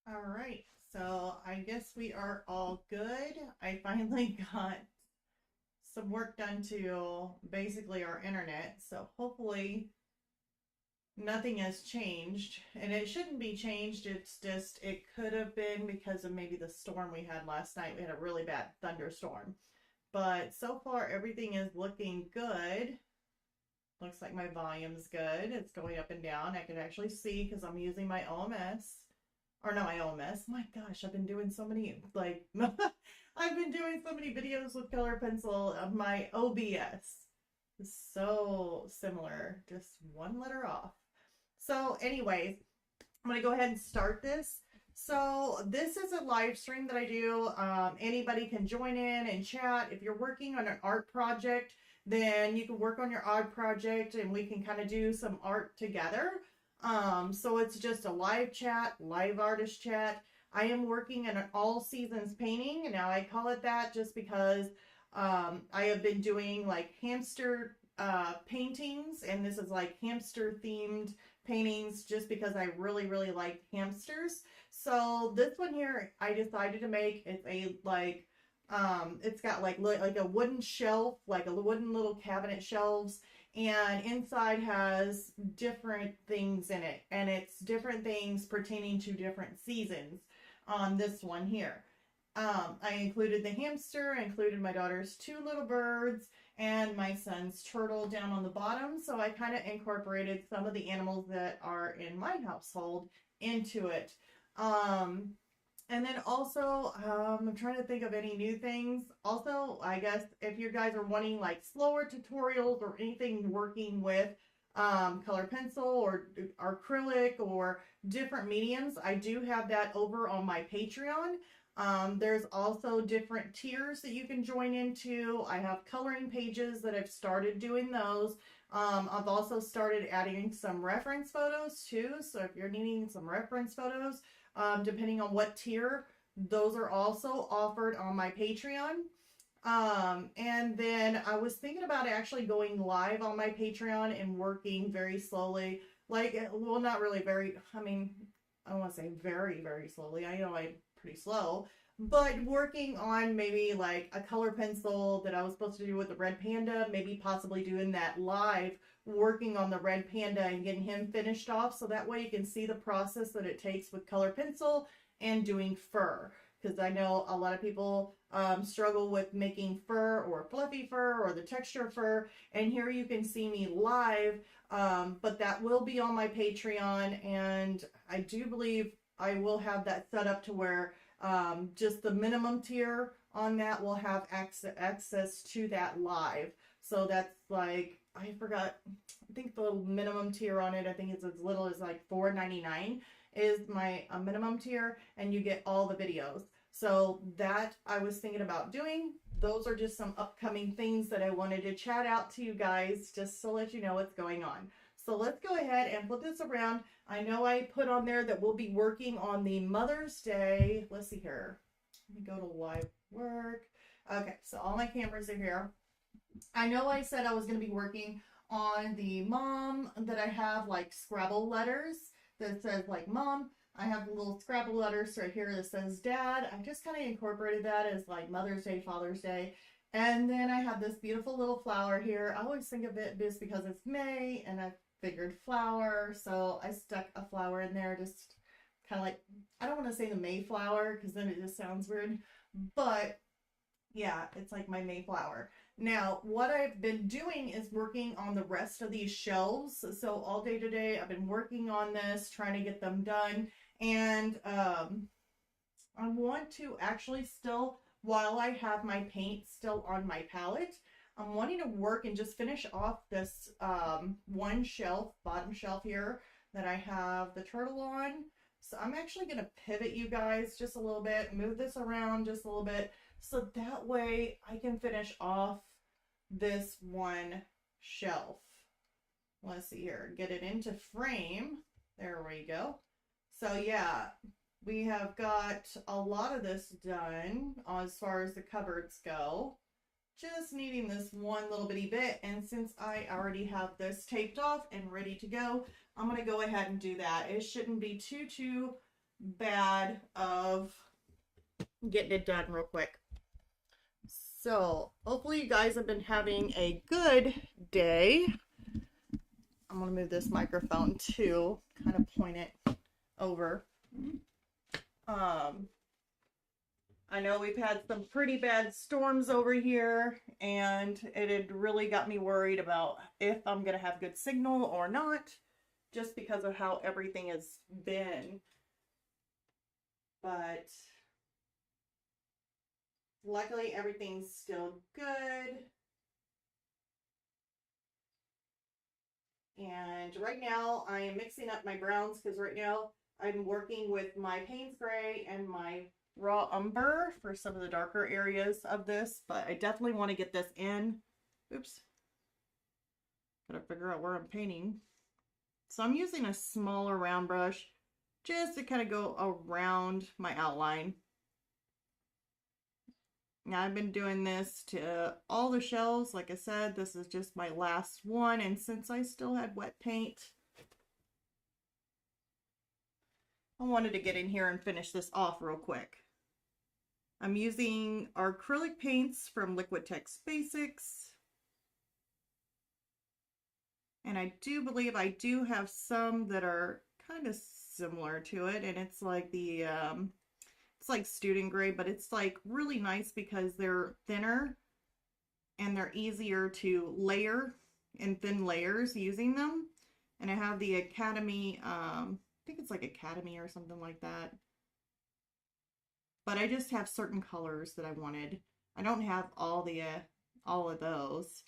All right, so I guess we are all good. I finally got some work done to basically our internet, so hopefully nothing has changed. And it shouldn't be changed, it's just it could have been because of maybe the storm we had last night. We had a really bad thunderstorm. But so far everything is looking good. Looks like my volume's good. It's going up and down. I can actually see because I'm using my OMS. Or not my OMS. My gosh, I've been doing so many, like, I've been doing so many videos with color pencil of my OBS. So similar, just one letter off. So, anyways, I'm going to go ahead and start this. So, this is a live stream that I do. Anybody can join in and chat. If you're working on an art project, then you can work on your art project and we can kind of do some art together. So it's just a live chat, live artist chat. I am working on an all seasons painting. Now I call it that just because I have been doing like hamster paintings, and this is like hamster themed paintings just because I really like hamsters. So this one here I decided to make. It's a like it's got like a wooden shelf, like a wooden little cabinet shelves, and inside has different things in it, and it's different things pertaining to different seasons on this one here. I included the hamster, I included my daughter's two little birds, and my son's turtle down on the bottom. So I kind of incorporated some of the animals that are in my household into it. Um, and then also, I'm trying to think of any new things. Also, I guess if you guys are wanting like slower tutorials or anything working with color pencil or acrylic or different mediums, I do have that over on my Patreon. There's also different tiers that you can join into. I have coloring pages that I've started doing those. I've also started adding some reference photos too. So if you're needing some reference photos, depending on what tier, those are also offered on my Patreon. And then I was thinking about actually going live on my Patreon and working very slowly. Like, well, not really very, I mean, I don't want to say very slowly. I know I'm pretty slow, but working on maybe like a color pencil that I was supposed to do with the red panda, maybe possibly doing that live, working on the red panda and getting him finished off. So that way you can see the process that it takes with color pencil and doing fur. Because I know a lot of people struggle with making fur or fluffy fur or the texture fur. And here you can see me live, but that will be on my Patreon. And I do believe I will have that set up to where just the minimum tier on that will have access to that live. So that's like, I forgot, I think the minimum tier on it, I think it's as little as like $4.99 is my minimum tier, and you get all the videos. So that I was thinking about doing. Those are just some upcoming things that I wanted to chat out to you guys just to let you know what's going on. So let's go ahead and flip this around. I know I put on there that we'll be working on the Mother's Day. Let's see here. Let me go to live work. Okay, so all my cameras are here. I know I said I was going to be working on the mom that I have like Scrabble letters that says like mom. I have little Scrabble letters right here that says dad. I just kind of incorporated that as like Mother's Day, Father's Day. And then I have this beautiful little flower here. I always think of it just because it's May and I figured flower. So I stuck a flower in there, just kind of like, I don't want to say the Mayflower because then it just sounds weird. But yeah, it's like my Mayflower. Now, what I've been doing is working on the rest of these shelves. So all day today, I've been working on this, trying to get them done. And I want to actually still, while I have my paint still on my palette, I'm wanting to work and just finish off this one shelf, bottom shelf here, that I have the turtle on. So I'm actually going to pivot you guys just a little bit, move this around just a little bit, so that way I can finish off this one shelf. Let's see here, get it into frame. There we go. So yeah, we have got a lot of this done as far as the cupboards go. Just needing this one little bitty bit, and since I already have this taped off and ready to go, I'm going to go ahead and do that. It shouldn't be too bad of getting it done real quick. So hopefully you guys have been having a good day. I'm going to move this microphone to kind of point it over. I know we've had some pretty bad storms over here, and it had really got me worried about if I'm going to have good signal or not, just because of how everything has been. But luckily everything's still good. And right now I am mixing up my browns because right now I'm working with my Payne's Gray and my raw umber for some of the darker areas of this, but I definitely want to get this in. Oops. Gotta figure out where I'm painting. So I'm using a smaller round brush just to kind of go around my outline. Now I've been doing this to all the shells. Like I said, this is just my last one, and since I still had wet paint, I wanted to get in here and finish this off real quick. I'm using our acrylic paints from Liquitex Basics. And I do believe I do have some that are kind of similar to it, and it's like the it's like student grade, but it's like really nice because they're thinner and they're easier to layer in thin layers using them. And I have the Academy, I think it's like Academy or something like that. But I just have certain colors that I wanted. I don't have all of those.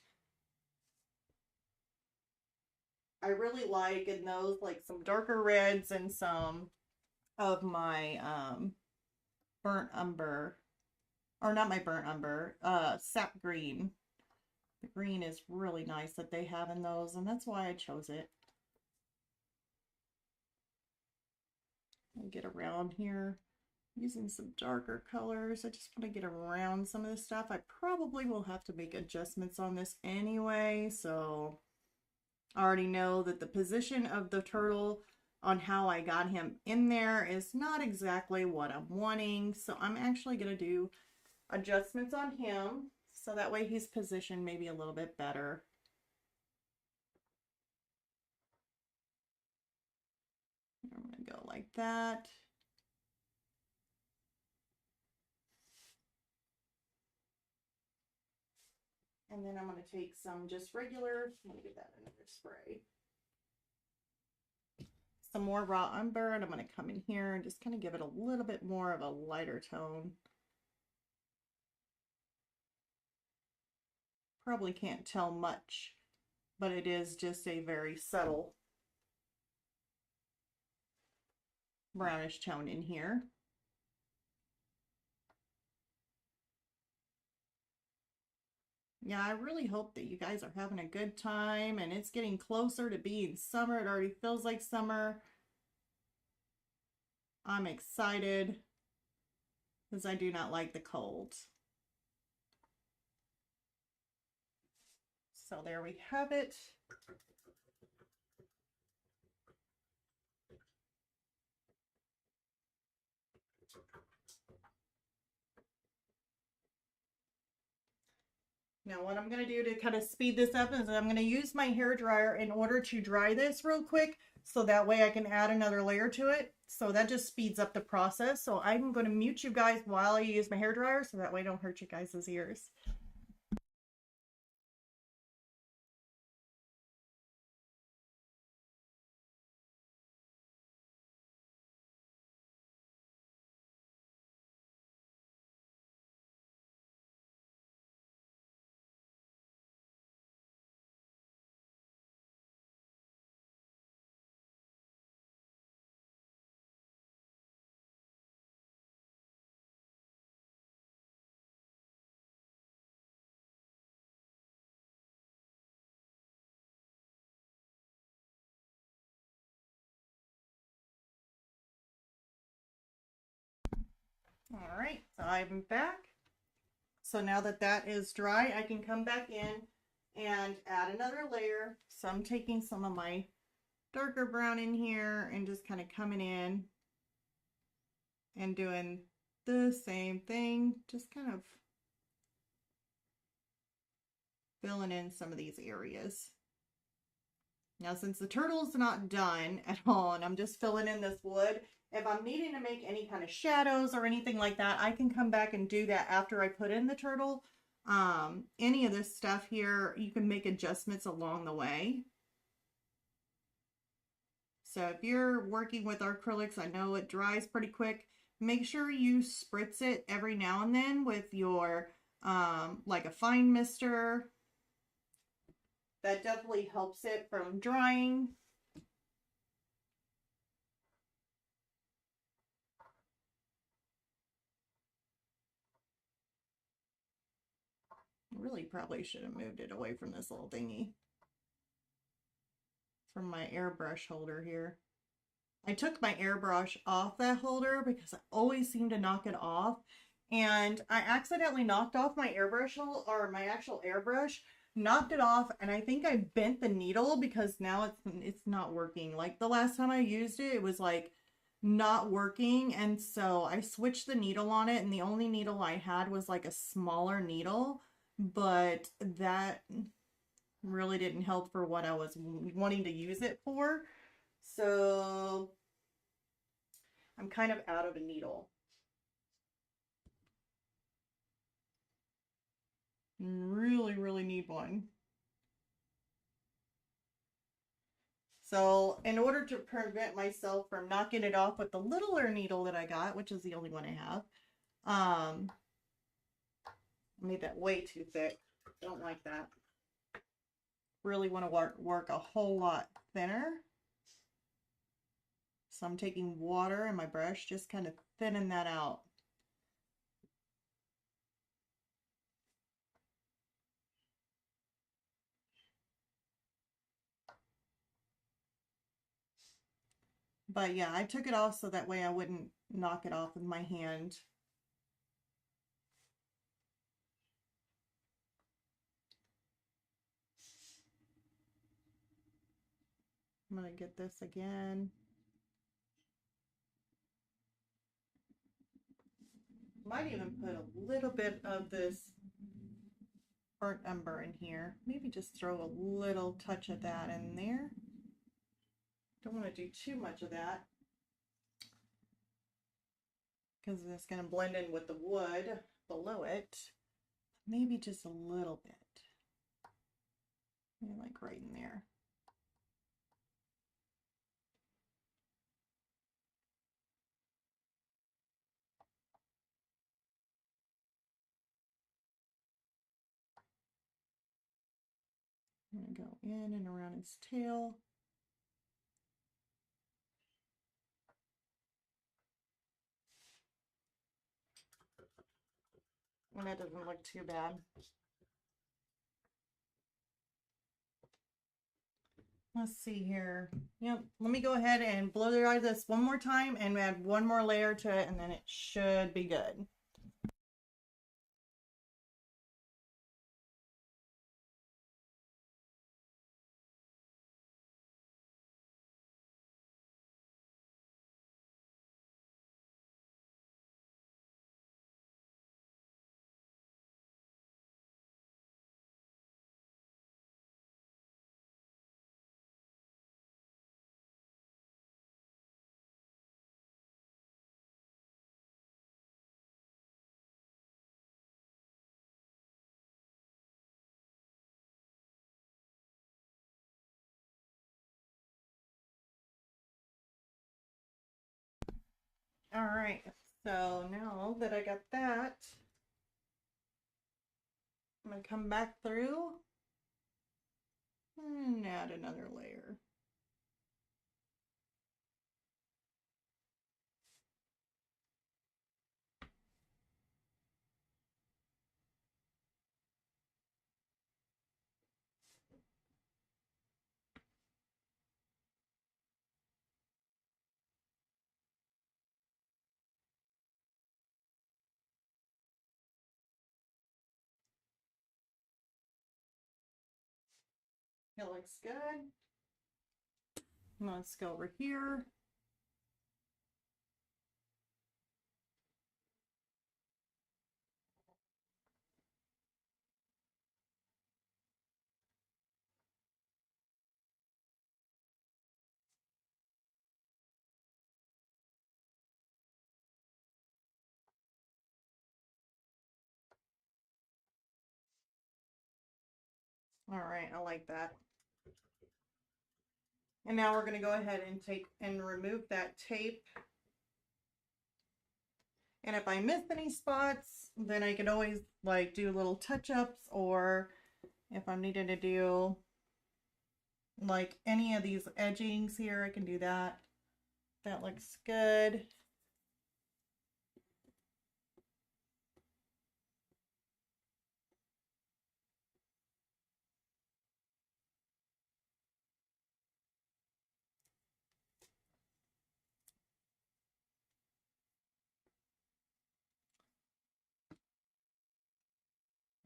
I really like in those like some darker reds and some of my burnt umber, or not my burnt umber, sap green. The green is really nice that they have in those, and that's why I chose it. I'll get around here using some darker colors. I just want to get around some of this stuff. I probably will have to make adjustments on this anyway, so I already know that the position of the turtle on how I got him in there is not exactly what I'm wanting, so I'm actually going to do adjustments on him so that way he's positioned maybe a little bit better. I'm going to go like that. And then I'm going to take some just regular, let me get that another spray. Some more raw umber, and I'm going to come in here and just kind of give it a little bit more of a lighter tone. Probably can't tell much, but it is just a very subtle brownish tone in here. Yeah, I really hope that you guys are having a good time, and it's getting closer to being summer. It already feels like summer. I'm excited because I do not like the cold. So there we have it. Now what I'm going to do to kind of speed this up is I'm going to use my hair dryer in order to dry this real quick, so that way I can add another layer to it. So that just speeds up the process. So I'm going to mute you guys while I use my hair dryer, so that way I don't hurt you guys' ears. All right, so I'm back. So now that that is dry, I can come back in and add another layer. So I'm taking some of my darker brown in here and just kind of coming in and doing the same thing, just kind of filling in some of these areas. Now, since the turtle's not done at all, and I'm just filling in this wood, if I'm needing to make any kind of shadows or anything like that, I can come back and do that after I put in the turtle. Any of this stuff here, you can make adjustments along the way. So if you're working with acrylics, I know it dries pretty quick. Make sure you spritz it every now and then with your, like a fine mister. That definitely helps it from drying. Really probably should have moved it away from this little thingy. From my airbrush holder here. I took my airbrush off that holder because I always seem to knock it off. And I accidentally knocked off my airbrush or my actual airbrush, knocked it off, and I think I bent the needle because now it's not working. Like the last time I used it, it was like not working, and so I switched the needle on it, and the only needle I had was like a smaller needle, but that really didn't help for what I was wanting to use it for. So I'm kind of out of a needle. Really need one. So in order to prevent myself from knocking it off with the littler needle that I got, which is the only one I have, I made that way too thick. Don't like that. Really want to work a whole lot thinner. So I'm taking water and my brush, just kind of thinning that out. But yeah, I took it off so that way I wouldn't knock it off with my hand. I'm going to get this again. Might even put a little bit of this burnt umber in here. Maybe just throw a little touch of that in there. Don't want to do too much of that because it's going to blend in with the wood below it. Maybe just a little bit. Maybe like right in there. I'm going to go in and around its tail. And that doesn't look too bad. Let's see here. Yep, let me go ahead and blow dry this one more time and add one more layer to it, and then it should be good. All right, so now that I got that, I'm gonna come back through and add another layer. It looks good. Let's go over here. All right, I like that. And now we're going to go ahead and take and remove that tape. And if I miss any spots, then I could always like do little touch-ups, or if I'm needing to do like any of these edgings here, I can do that. That looks good.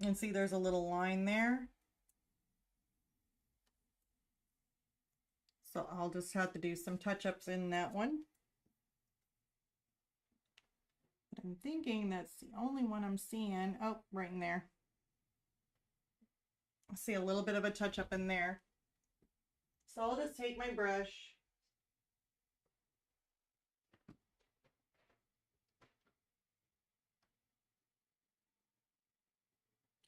And see, there's a little line there. So I'll just have to do some touch-ups in that one. I'm thinking that's the only one I'm seeing. Oh, right in there. I see a little bit of a touch-up in there. So I'll just take my brush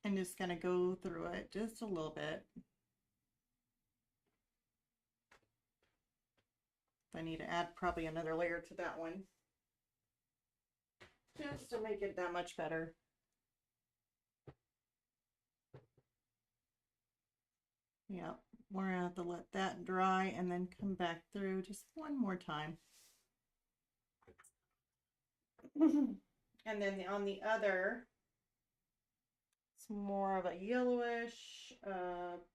and just gonna go through it just a little bit. I need to add probably another layer to that one, just to make it that much better. Yep, we're gonna have to let that dry and then come back through just one more time. And then on the other, it's more of a yellowish,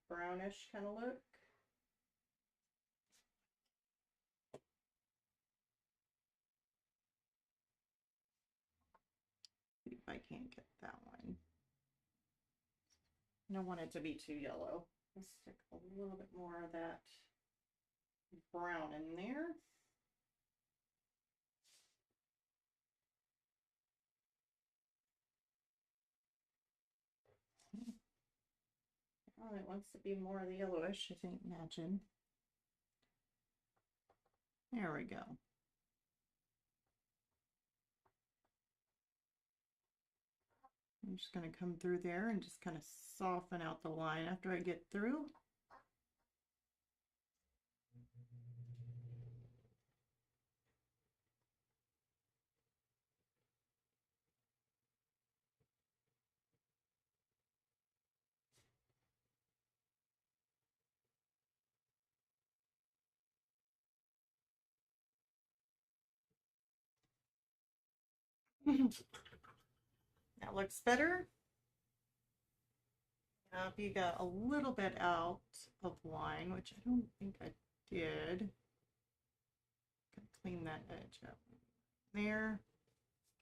brownish kind of look. See if I can't get that one. I don't want it to be too yellow. Let's stick a little bit more of that brown in there. Oh, it wants to be more of the yellowish, I think, matching. There we go. I'm just going to come through there and just kind of soften out the line after I get through. That looks better. Now if you got a little bit out of line, which I don't think I did, clean that edge up there.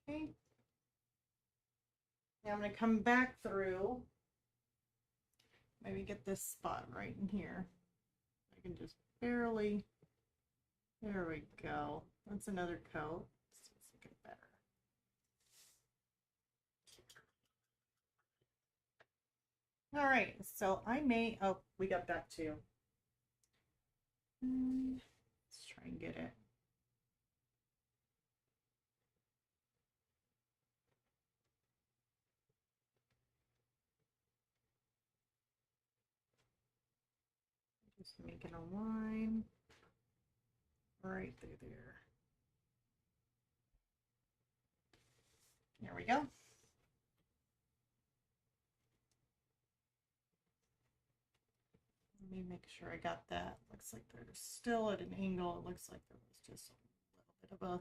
Okay. Now I'm going to come back through, maybe get this spot right in here. I can just barely, there we go. That's another coat. Let's make it better. All right, so I may, oh, we got that too. Let's try and get it. Just making a line right through there. There we go. Let me make sure I got that. Looks like they're still at an angle. It looks like there was just a little bit of a,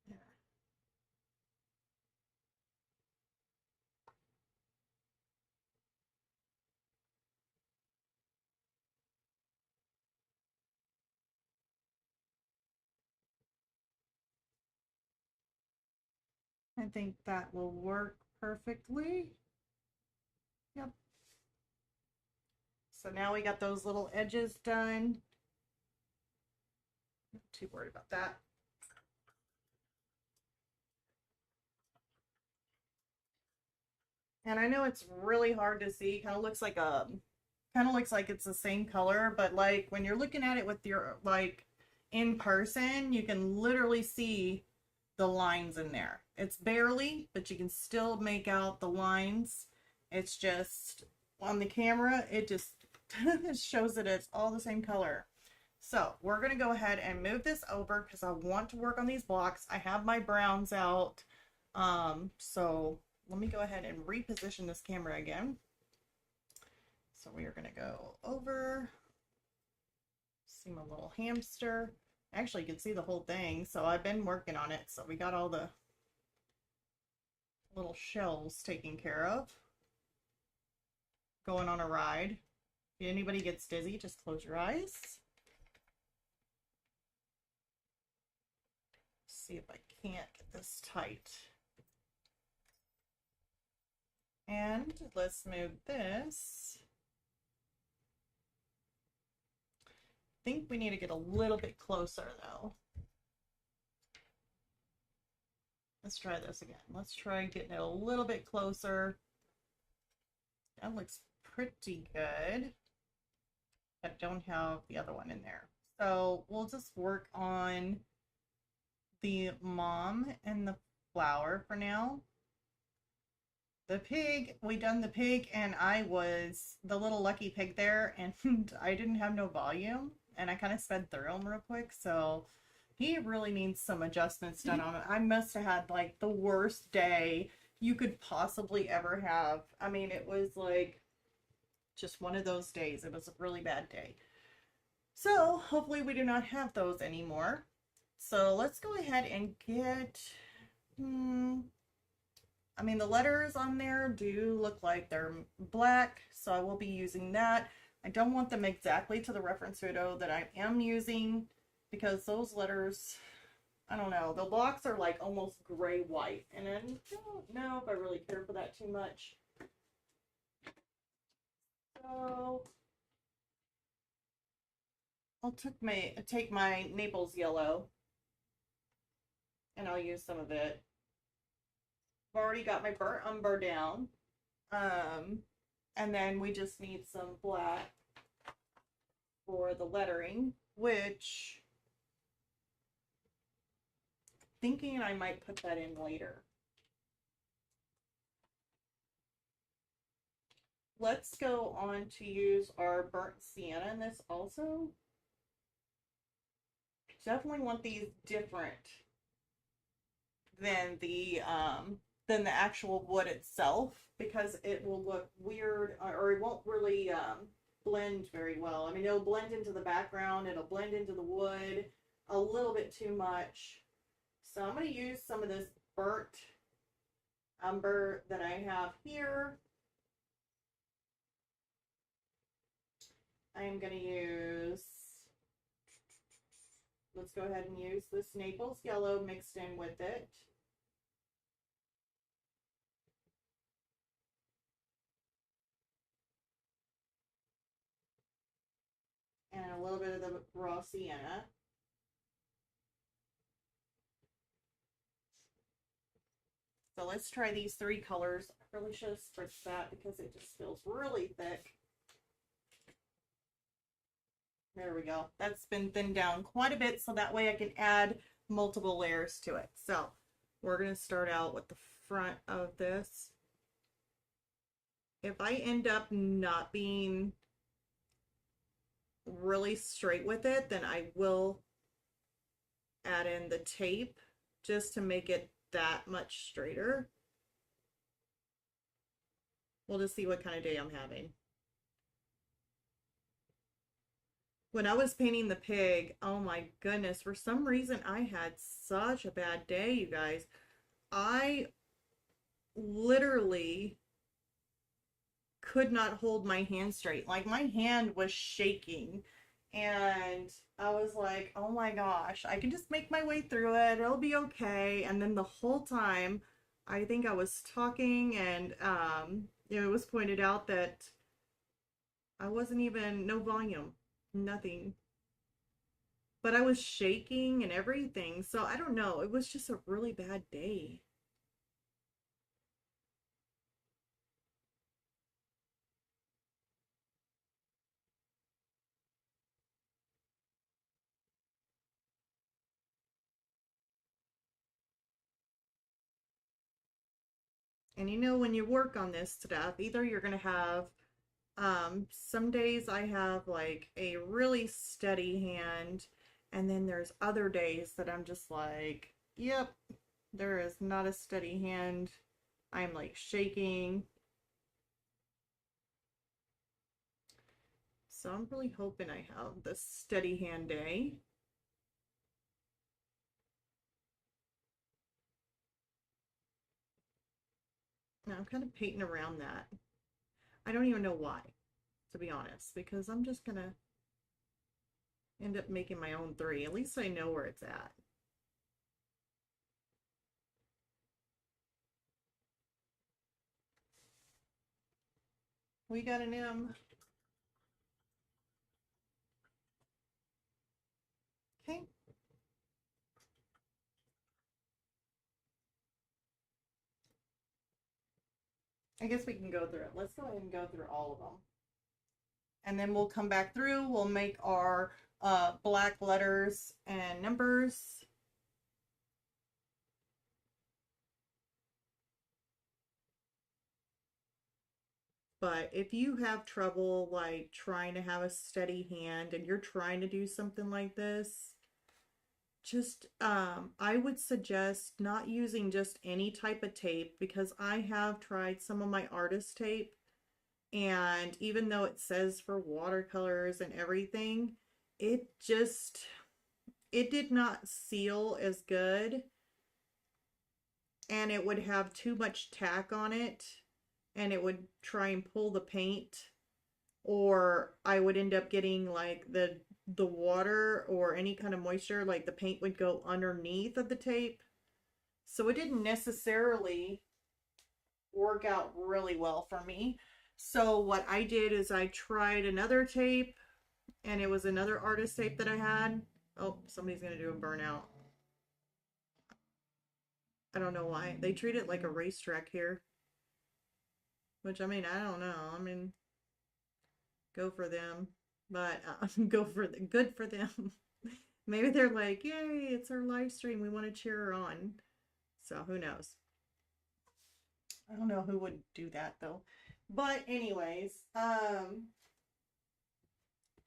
there. I think that will work perfectly. Yep. So now we got those little edges done. Not too worried about that. And I know it's really hard to see. Kind of looks like it's the same color, but like when you're looking at it with your like in person, you can literally see the lines in there. It's barely, but you can still make out the lines. It's just on the camera, it just shows that it's all the same color. So we're going to go ahead and move this over because I want to work on these blocks. I have my browns out. So let me go ahead and reposition this camera again. So we are going to go over, see my little hamster. Actually, you can see the whole thing. So I've been working on it. So we got all the little shells taken care of. Going on a ride. If anybody gets dizzy, just close your eyes. See if I can't get this tight. And let's move this. I think we need to get a little bit closer though. Let's try this again. Let's try getting it a little bit closer. That looks pretty good. I don't have the other one in there. So we'll just work on the mom and the flower for now. The pig, we done the pig and I was the little lucky pig there and I didn't have no volume and I kind of sped through him real quick. So he really needs some adjustments done on it. I must have had like the worst day you could possibly ever have. I mean, it was like just one of those days. It was a really bad day. So hopefully we do not have those anymore. So let's go ahead and get, I mean, the letters on there do look like they're black, so I will be using that. I don't want them exactly to the reference photo that I am using because those letters, I don't know, the blocks are like almost gray-white, and I don't know if I really care for that too much. So I'll take my Naples yellow and I'll use some of it. I've already got my burnt umber down. And then we just need some black for the lettering, which thinking I might put that in later. Let's go on to use our burnt sienna in this also. Definitely want these different than the actual wood itself because it will look weird or it won't really blend very well. I mean, it'll blend into the background, it'll blend into the wood a little bit too much. So I'm going to use some of this burnt umber that I have here. I am going to use, let's go ahead and use this Naples yellow mixed in with it. And a little bit of the raw sienna. So let's try these three colors. I really should have spritzed that because it just feels really thick. There we go. That's been thinned down quite a bit so that way I can add multiple layers to it. So we're going to start out with the front of this. If I end up not being really straight with it, then I will add in the tape just to make it that much straighter. We'll just see what kind of day I'm having. When I was painting the pig, oh my goodness, for some reason I had such a bad day, you guys. I literally could not hold my hand straight. Like my hand was shaking and I was like, oh my gosh, I can just make my way through it. It'll be okay. And then the whole time, I think I was talking and it was pointed out that I wasn't even, no volume, nothing. But I was shaking and everything. So I don't know. It was just a really bad day. And you know, when you work on this stuff, either you're going to have, some days I have like a really steady hand, and then there's other days that I'm just like, yep, there is not a steady hand. I'm like shaking. So I'm really hoping I have this steady hand day. Now I'm kind of painting around that. I don't even know why, to be honest, because I'm just gonna end up making my own three. At least I know where it's at. We got an M. Okay. I guess we can go through it. Let's go ahead and go through all of them. And then we'll come back through. We'll make our black letters and numbers. But if you have trouble like trying to have a steady hand and you're trying to do something like this, just I would suggest not using just any type of tape, because I have tried some of my artist tape, and even though it says for watercolors and everything, it did not seal as good, and it would have too much tack on it, and it would try and pull the paint, or I would end up getting like the water or any kind of moisture, like the paint would go underneath of the tape. So it didn't necessarily work out really well for me. So what I did is I tried another tape, and it was another artist tape that I had. Oh, somebody's gonna do a burnout. I don't know why. They treat it like a racetrack here. Which, I mean, I don't know. I mean, go for them. But go for the good for them. Maybe they're like, yay, it's our live stream. We want to cheer her on. So who knows? I don't know who would do that though. But anyways,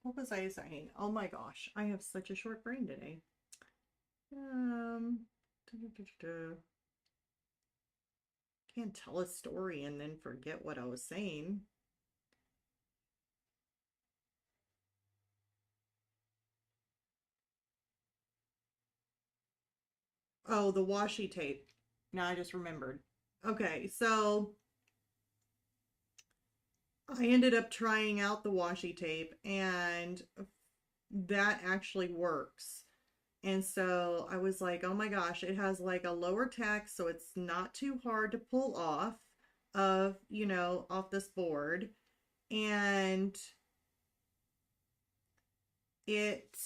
what was I saying? Oh my gosh, I have such a short brain today. Can't tell a story and then forget what I was saying. Oh, the washi tape. Now I just remembered. Okay, so I ended up trying out the washi tape, and that actually works. And so I was like, oh my gosh, it has like a lower tack, so it's not too hard to pull off of, off this board. And it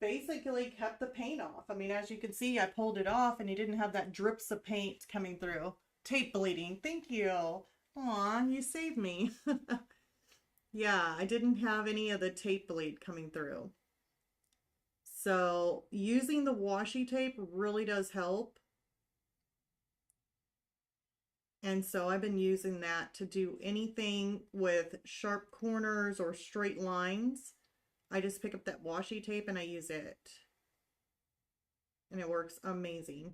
basically kept the paint off. I mean, as you can see, I pulled it off and you didn't have that drips of paint coming through. Tape bleeding. Thank you. Aw, you saved me. Yeah, I didn't have any of the tape bleed coming through. So using the washi tape really does help. And so I've been using that to do anything with sharp corners or straight lines. I just pick up that washi tape and I use it. And it works amazing.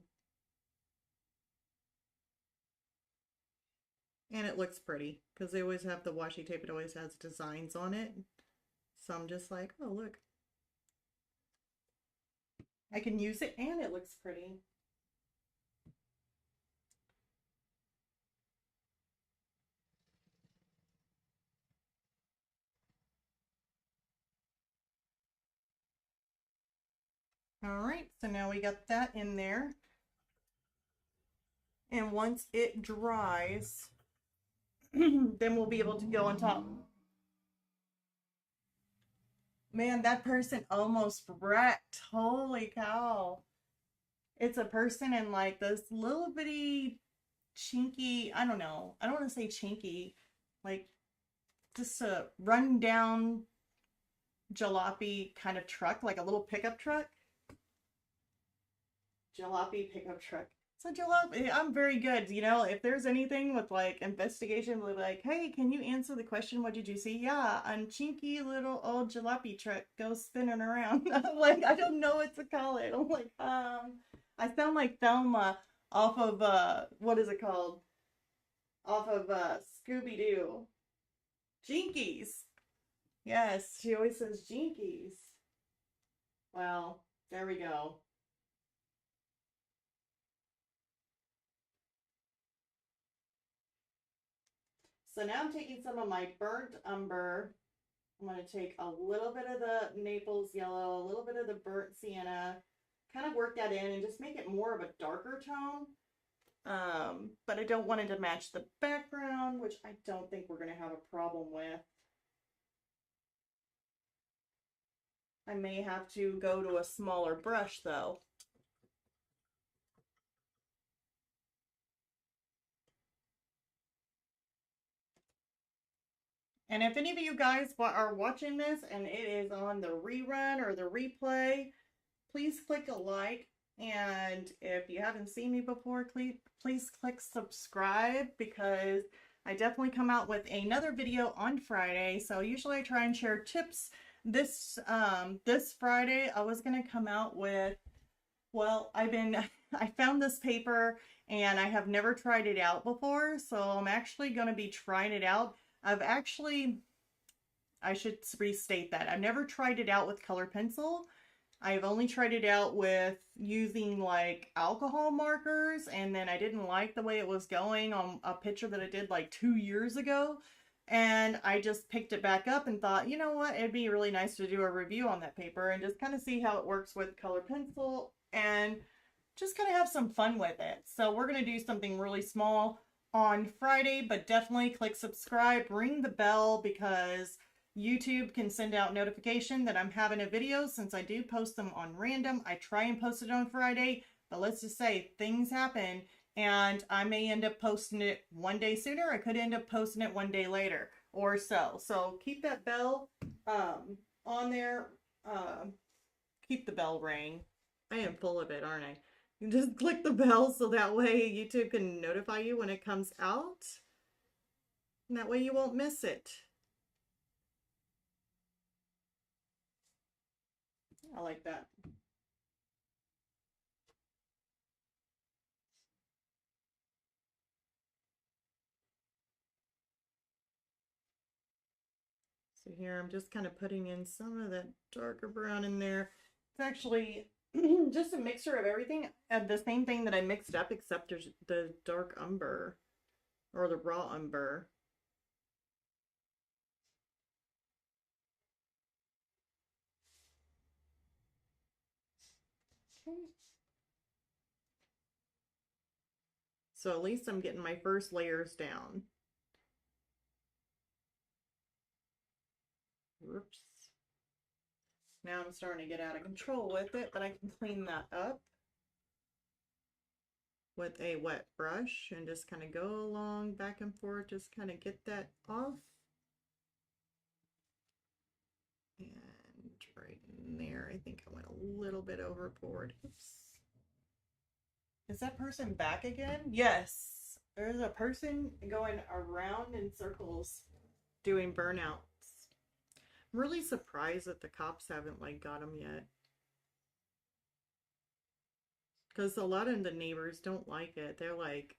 And it looks pretty because they always have the washi tape. It always has designs on it. So I'm just like, oh, look. I can use it and it looks pretty. All right, so now we got that in there. And once it dries, then we'll be able to go on top. Man, that person almost wrecked. Holy cow. It's a person in like this little bitty chinky, I don't know. I don't want to say chinky, like just a run down jalopy kind of truck, like a little pickup truck. Jalopy pickup truck. So jalopy, I'm very good. You know, if there's anything with like investigation, we'll be like, hey, can you answer the question? What did you see? Yeah, a chinky little old jalopy truck goes spinning around. I'm like, I don't know what to call it. I'm like, I sound like Thelma off of what is it called? Off of Scooby Doo. Jinkies. Yes, she always says jinkies. Well, there we go. So now I'm taking some of my burnt umber. I'm going to take a little bit of the Naples yellow, a little bit of the burnt sienna, kind of work that in and just make it more of a darker tone. But I don't want it to match the background, which I don't think we're going to have a problem with. I may have to go to a smaller brush though. And if any of you guys are watching this and it is on the rerun or the replay, please click a like. And if you haven't seen me before, please click subscribe, because I definitely come out with another video on Friday. So usually I try and share tips. This Friday I was gonna come out with, well, I found this paper and I have never tried it out before, so I'm actually going to be trying it out. I should restate that. I've never tried it out with color pencil. I've only tried it out with using like alcohol markers, and then I didn't like the way it was going on a picture that I did like 2 years ago. And I just picked it back up and thought, you know what, it'd be really nice to do a review on that paper and just kind of see how it works with color pencil and just kind of have some fun with it. So we're going to do something really small on Friday, but definitely click subscribe, ring the bell, because YouTube can send out notification that I'm having a video. Since I do post them on random, I try and post it on Friday, but let's just say things happen and I may end up posting it one day sooner. I could end up posting it one day later or so. So keep that bell on there. Keep the bell ring. I am full of it, aren't I? You just click the bell so that way YouTube can notify you when it comes out. And that way you won't miss it. I like that. So here I'm just kind of putting in some of that darker brown in there. It's actually just a mixture of everything. And the same thing that I mixed up, except there's the dark umber or the raw umber. Okay. So at least I'm getting my first layers down. Whoops. Now I'm starting to get out of control with it, but I can clean that up with a wet brush and just kind of go along back and forth, just kind of get that off. And right in there, I think I went a little bit overboard. Oops. Is that person back again? Yes. There's a person going around in circles doing burnouts. I'm really surprised that the cops haven't like got him yet. Because a lot of the neighbors don't like it. They're like,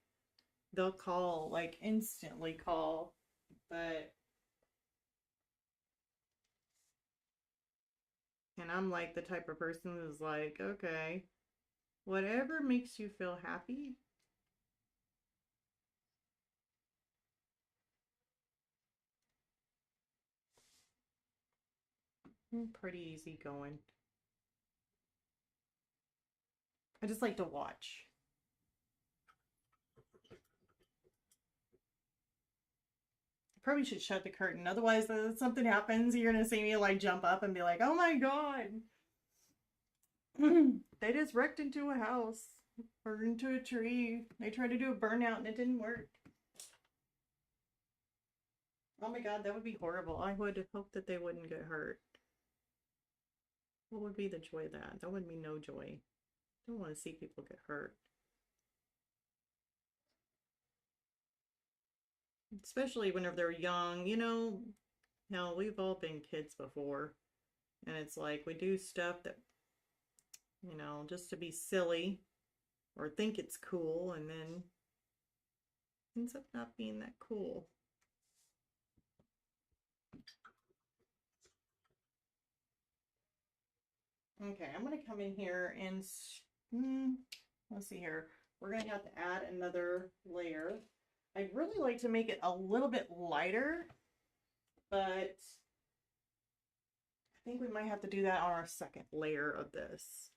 they'll call, like instantly call. But, and I'm like the type of person who's like, okay, whatever makes you feel happy. Pretty easy going. I just like to watch. I probably should shut the curtain. Otherwise, if something happens, you're going to see me like jump up and be like, oh my God. They just wrecked into a house or into a tree. They tried to do a burnout and it didn't work. Oh my God, that would be horrible. I would hope that they wouldn't get hurt. What would be the joy of that? That would be no joy. I don't want to see people get hurt. especially whenever they're young. You know, hell, we've all been kids before, and it's like we do stuff that, you know, just to be silly or think it's cool, and then ends up not being that cool. Okay, I'm gonna come in here and let's see here. We're gonna have to add another layer. I'd really like to make it a little bit lighter, but I think we might have to do that on our second layer of this.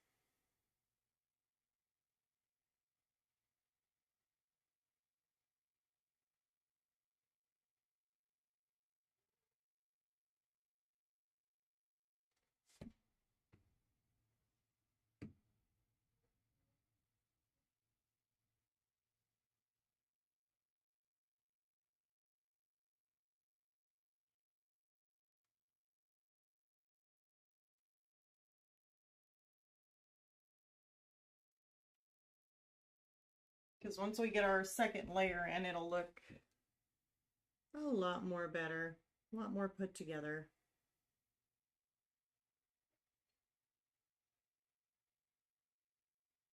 Because once we get our second layer in, it'll look a lot more better, a lot more put together.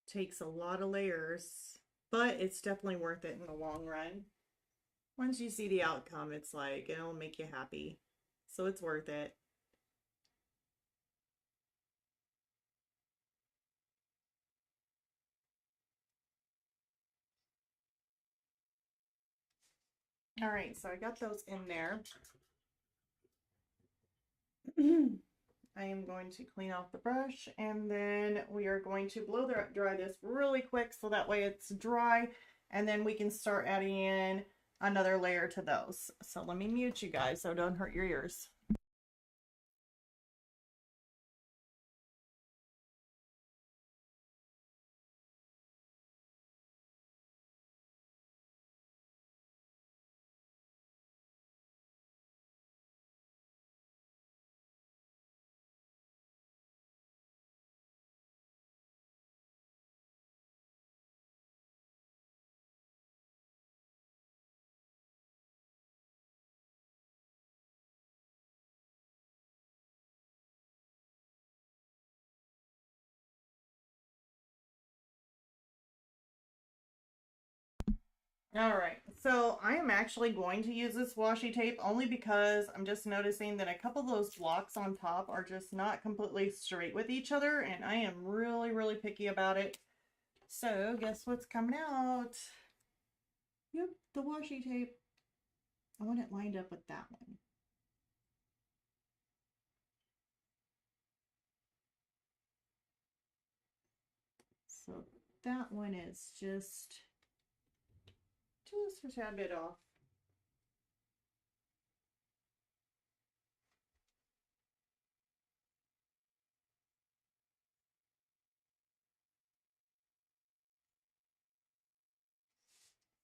Takes a lot of layers, but it's definitely worth it in the long run. Once you see the outcome, it's like, it'll make you happy. So it's worth it. All right, so I got those in there. I am going to clean off the brush, and then we are going to blow dry this really quick so that way it's dry, and then we can start adding in another layer to those. So let me mute you guys so don't hurt your ears. All right, so I am actually going to use this washi tape only because I'm just noticing that a couple of those blocks on top are just not completely straight with each other, and I am really, really picky about it. So guess what's coming out? Yep, the washi tape. I want it lined up with that one. So that one is just a tad bit off.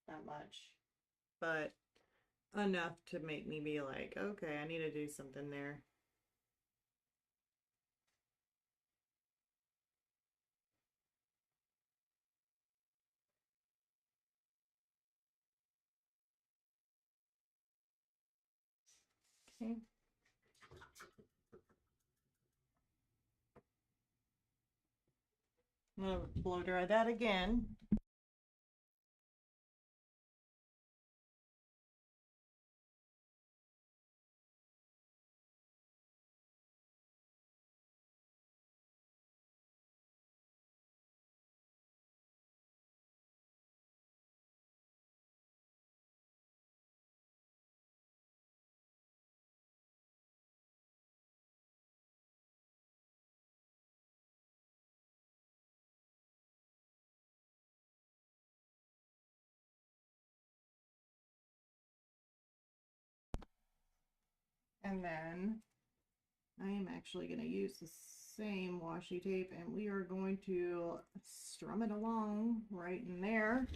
Not much, but enough to make me be like, okay, I need to do something there. Okay. I'm gonna blow dry that again. And then I am actually going to use the same washi tape, and we are going to strum it along right in there.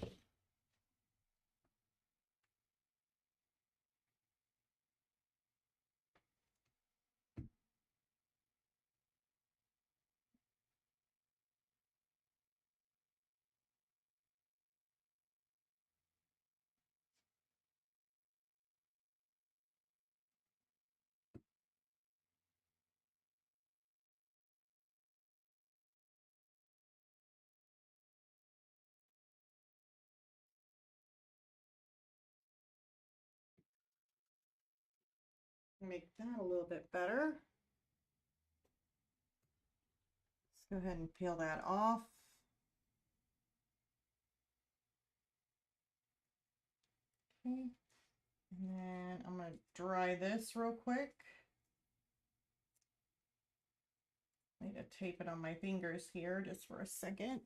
Make that a little bit better. Let's go ahead and peel that off. Okay, and then I'm going to dry this real quick. I need to tape it on my fingers here just for a second.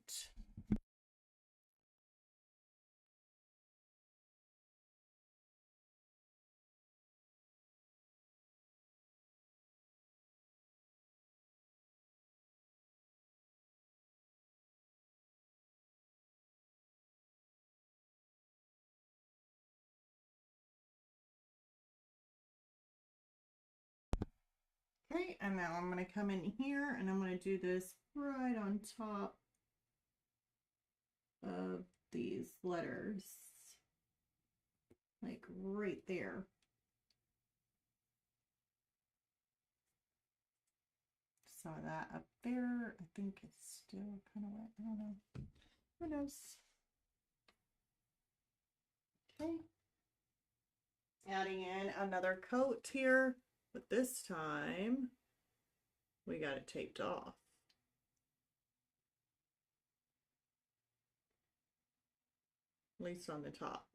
Okay, and now I'm going to come in here and I'm going to do this right on top of these letters, like right there. Some of that up there. I think it's still kind of wet. I don't know. Who knows? Okay. Adding in another coat here, but this time we got it taped off. At least on the top.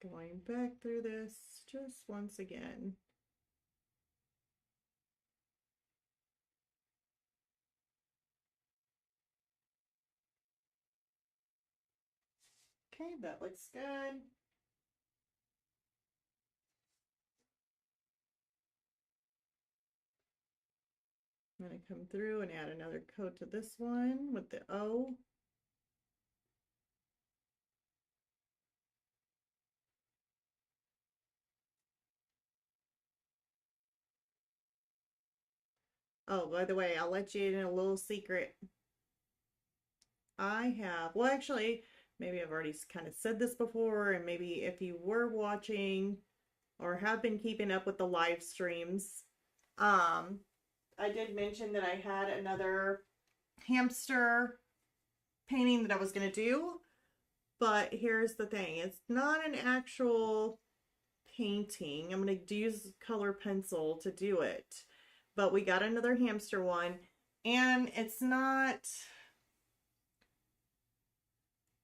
Going back through this just once again. Okay, that looks good. I'm going to come through and add another coat to this one with the O. Oh, by the way, I'll let you in a little secret. I have, well, actually, maybe I've already kind of said this before, and maybe if you were watching or have been keeping up with the live streams, I did mention that I had another hamster painting that I was going to do, but here's the thing. It's not an actual painting. I'm going to use color pencil to do it, but we got another hamster one, and it's not,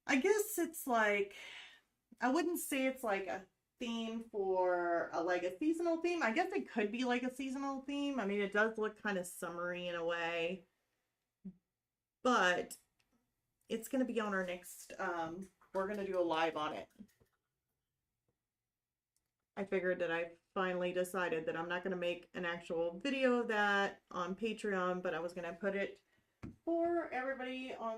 I guess it's like, I wouldn't say it's like a theme for like a seasonal theme. I guess it could be like a seasonal theme. I mean, it does look kind of summery in a way, but it's going to be on our next, we're going to do a live on it. I figured that I finally decided that I'm not going to make an actual video of that on Patreon, but I was going to put it for everybody on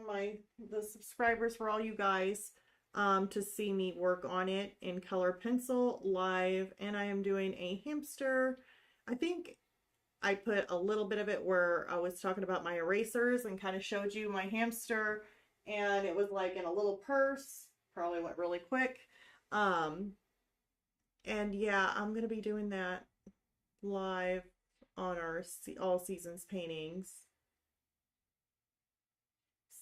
the subscribers, for all you guys, to see me work on it in color pencil live. And I am doing a hamster. I think I put a little bit of it where I was talking about my erasers and kind of showed you my hamster, and it was like in a little purse. Probably went really quick. And yeah, I'm going to be doing that live on our all seasons paintings.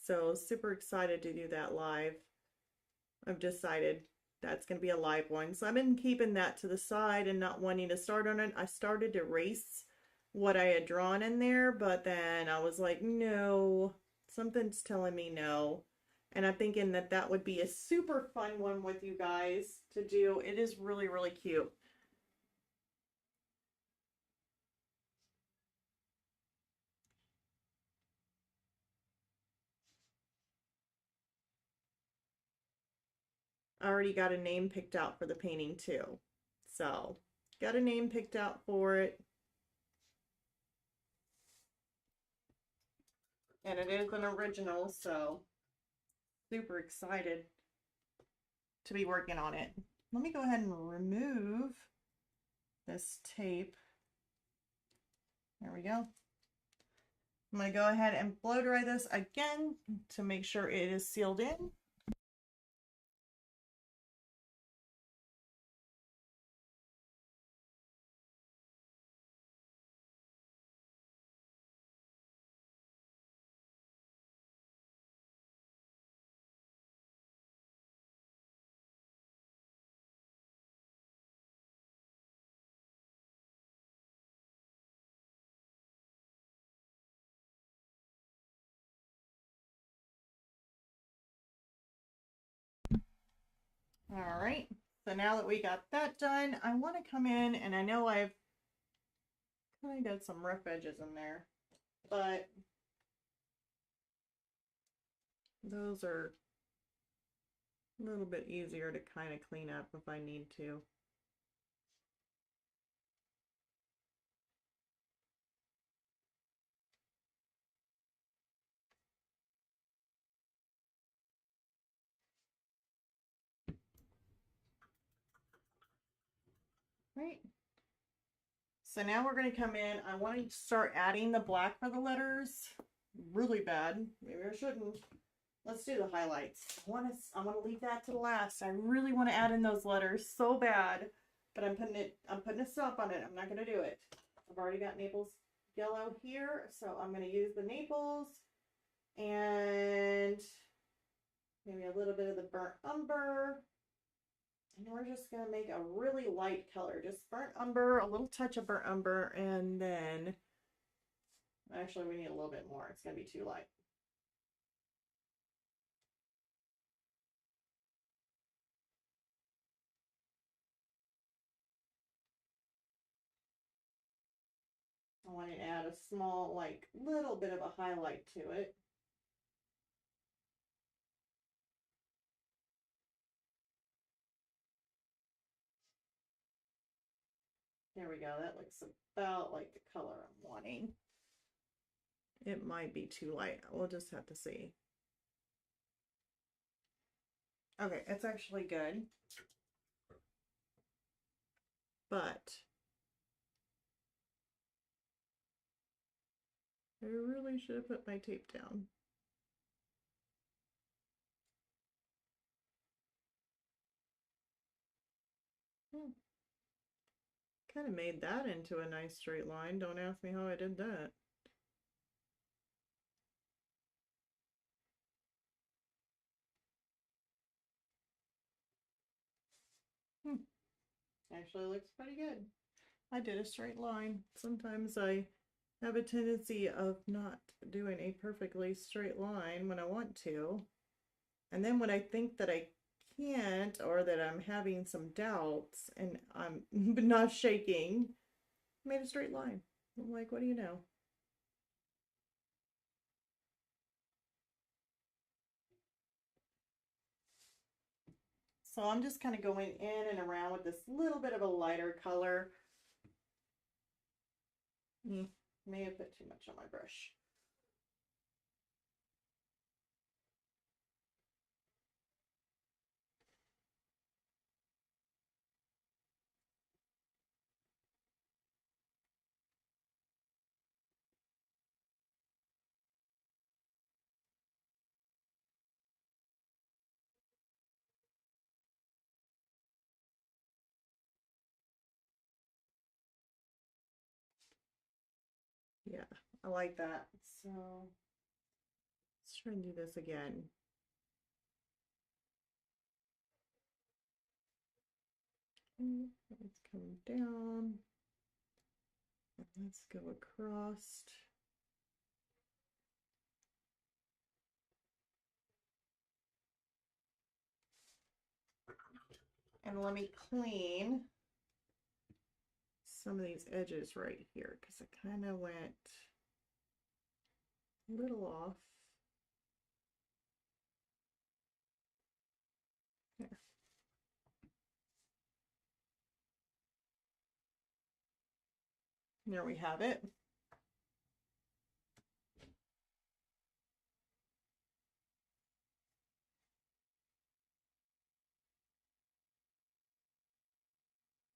So super excited to do that live. I've decided that's going to be a live one. So I've been keeping that to the side and not wanting to start on it. I started to erase what I had drawn in there, but then I was like, no, something's telling me no. And I'm thinking that that would be a super fun one with you guys to do. It is really, really cute. I already got a name picked out for the painting too. So, got a name picked out for it. And it is an original, so super excited to be working on it. Let me go ahead and remove this tape. There we go. I'm going to go ahead and blow dry this again to make sure it is sealed in. All right. So now that we got that done, I want to come in, and I know I've kind of got some rough edges in there, but those are a little bit easier to kind of clean up if I need to. Right. So now we're going to come in. I want to start adding the black for the letters really bad. Maybe I shouldn't. Let's do the highlights. I want to leave that to the last. I really want to add in those letters so bad, but I'm putting a stop on it. I'm not going to do it. I've already got Naples yellow here, so I'm going to use the Naples and maybe a little bit of the burnt umber. And we're just going to make a really light color. Just burnt umber, a little touch of burnt umber, and then actually we need a little bit more. It's going to be too light. I want to add a small, like, little bit of a highlight to it. There we go. That looks about like the color I'm wanting. It might be too light. We'll just have to see. Okay, it's actually good. But I really should have put my tape down. Kind of made that into a nice straight line. Don't ask me how I did that. Actually looks pretty good. I did a straight line. Sometimes I have a tendency of not doing a perfectly straight line when I want to. And then when I think that I can't, or that I'm having some doubts and I'm not shaking, I made a straight line. I'm like, what do you know? So I'm just kind of going in and around with this little bit of a lighter color. May have put too much on my brush. Yeah, I like that. So let's try and do this again. Let's come down. Let's go across. And let me clean some of these edges right here because it kind of went a little off. There. There we have it.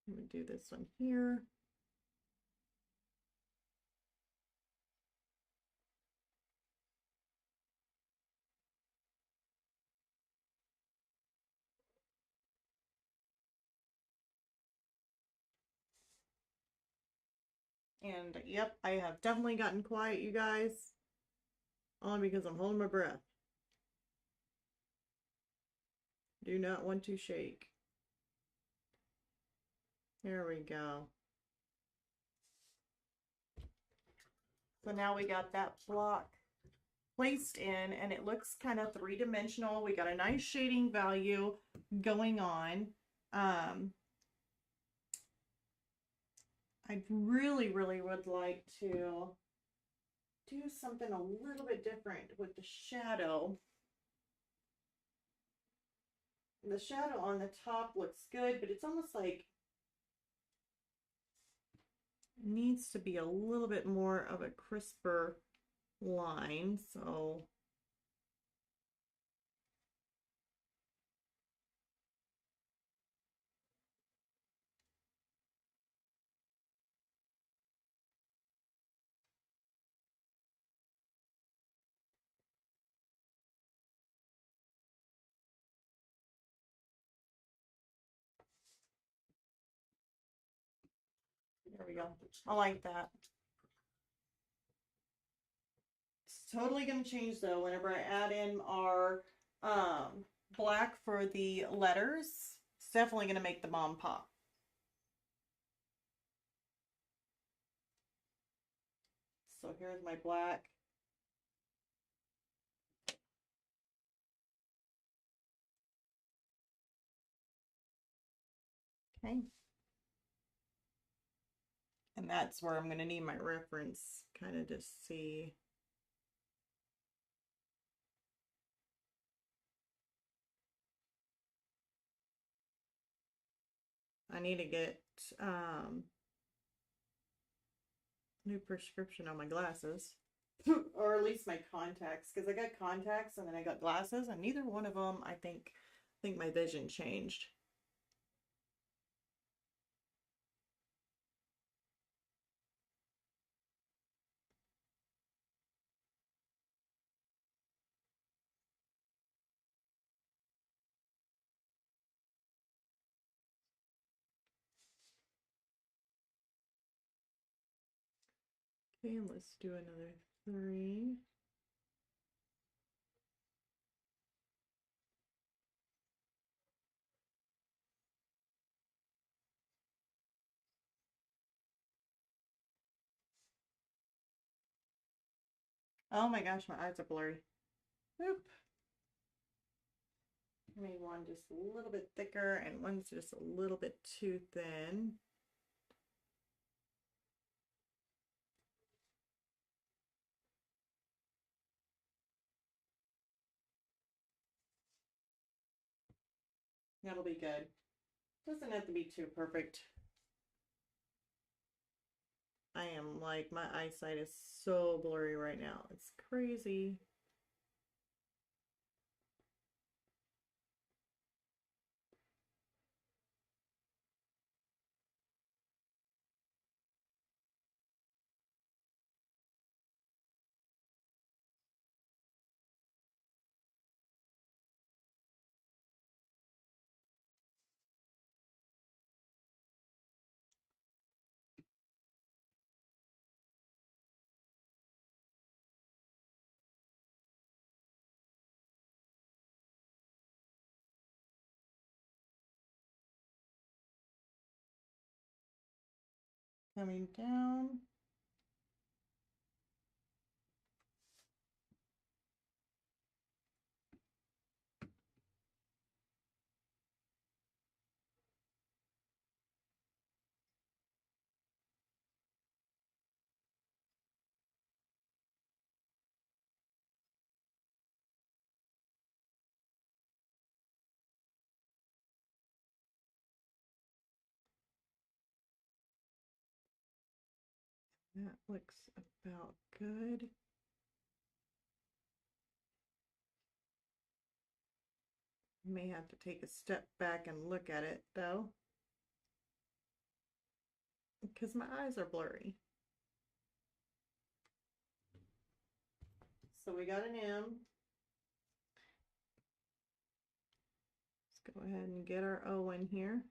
I'm going to do this one here. And yep, I have definitely gotten quiet, you guys. Only because I'm holding my breath. Do not want to shake. There we go. So now we got that block placed in, and it looks kind of three-dimensional. We got a nice shading value going on. I really, really would like to do something a little bit different with the shadow. The shadow on the top looks good, but it's almost like needs to be a little bit more of a crisper line. So there we go. I like that. It's totally going to change though whenever I add in our black for the letters. It's definitely going to make the mom pop. So here's my black. Okay. And that's where I'm going to need my reference kind of to see. I need to get new prescription on my glasses. Or at least my contacts, because I got contacts and then I got glasses, and neither one of them I think my vision changed. Okay, let's do another 3. Oh my gosh, my eyes are blurry. Oop. Made one just a little bit thicker and one's just a little bit too thin. That'll be good. Doesn't have to be too perfect. I am like, my eyesight is so blurry right now. It's crazy. Coming down. That looks about good. May have to take a step back and look at it though, because my eyes are blurry. So we got an M. Let's go ahead and get our O in here.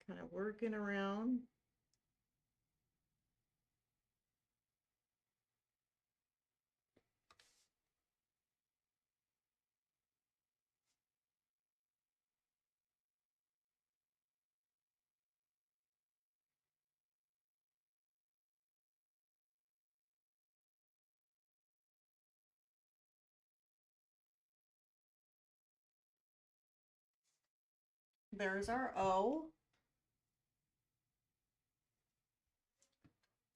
kind of working around. There's our O.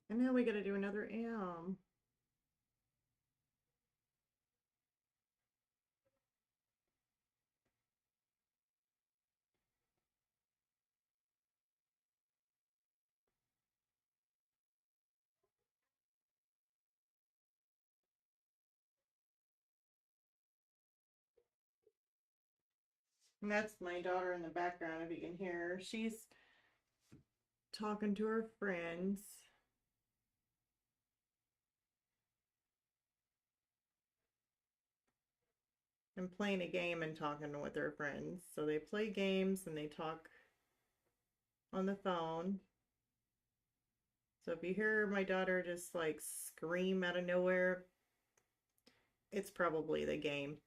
And now we got to do another M. And that's my daughter in the background, if you can hear her. She's talking to her friends. And playing a game and talking with their friends. So they play games and they talk on the phone. So if you hear my daughter just like scream out of nowhere, it's probably the game.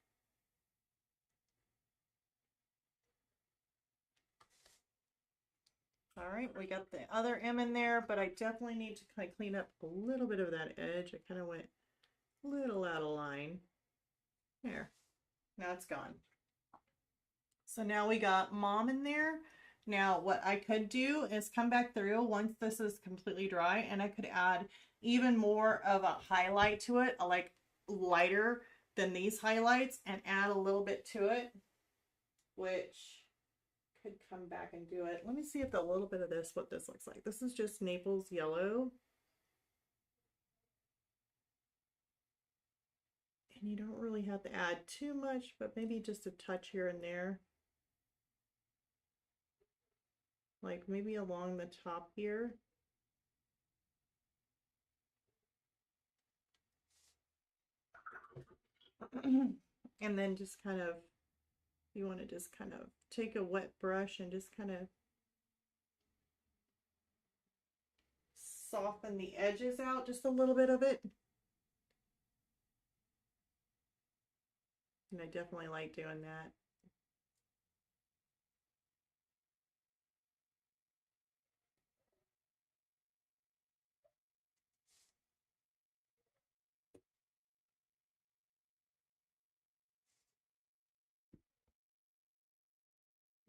All right, we got the other M in there, but I definitely need to kind of clean up a little bit of that edge. I kind of went a little out of line. There, now it's gone. So now we got mom in there. Now what I could do is come back through once this is completely dry, and I could add even more of a highlight to it, like lighter than these highlights, and add a little bit to it, which could come back and do it. Let me see if a little bit of this, what this looks like. This is just Naples yellow. And you don't really have to add too much, but maybe just a touch here and there. Like maybe along the top here. And then just kind of, you want to just kind of take a wet brush and just kind of soften the edges out, just a little bit of it. And I definitely like doing that.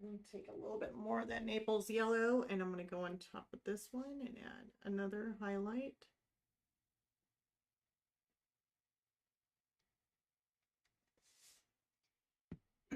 I'm going to take a little bit more of that Naples yellow, and I'm going to go on top of this one and add another highlight.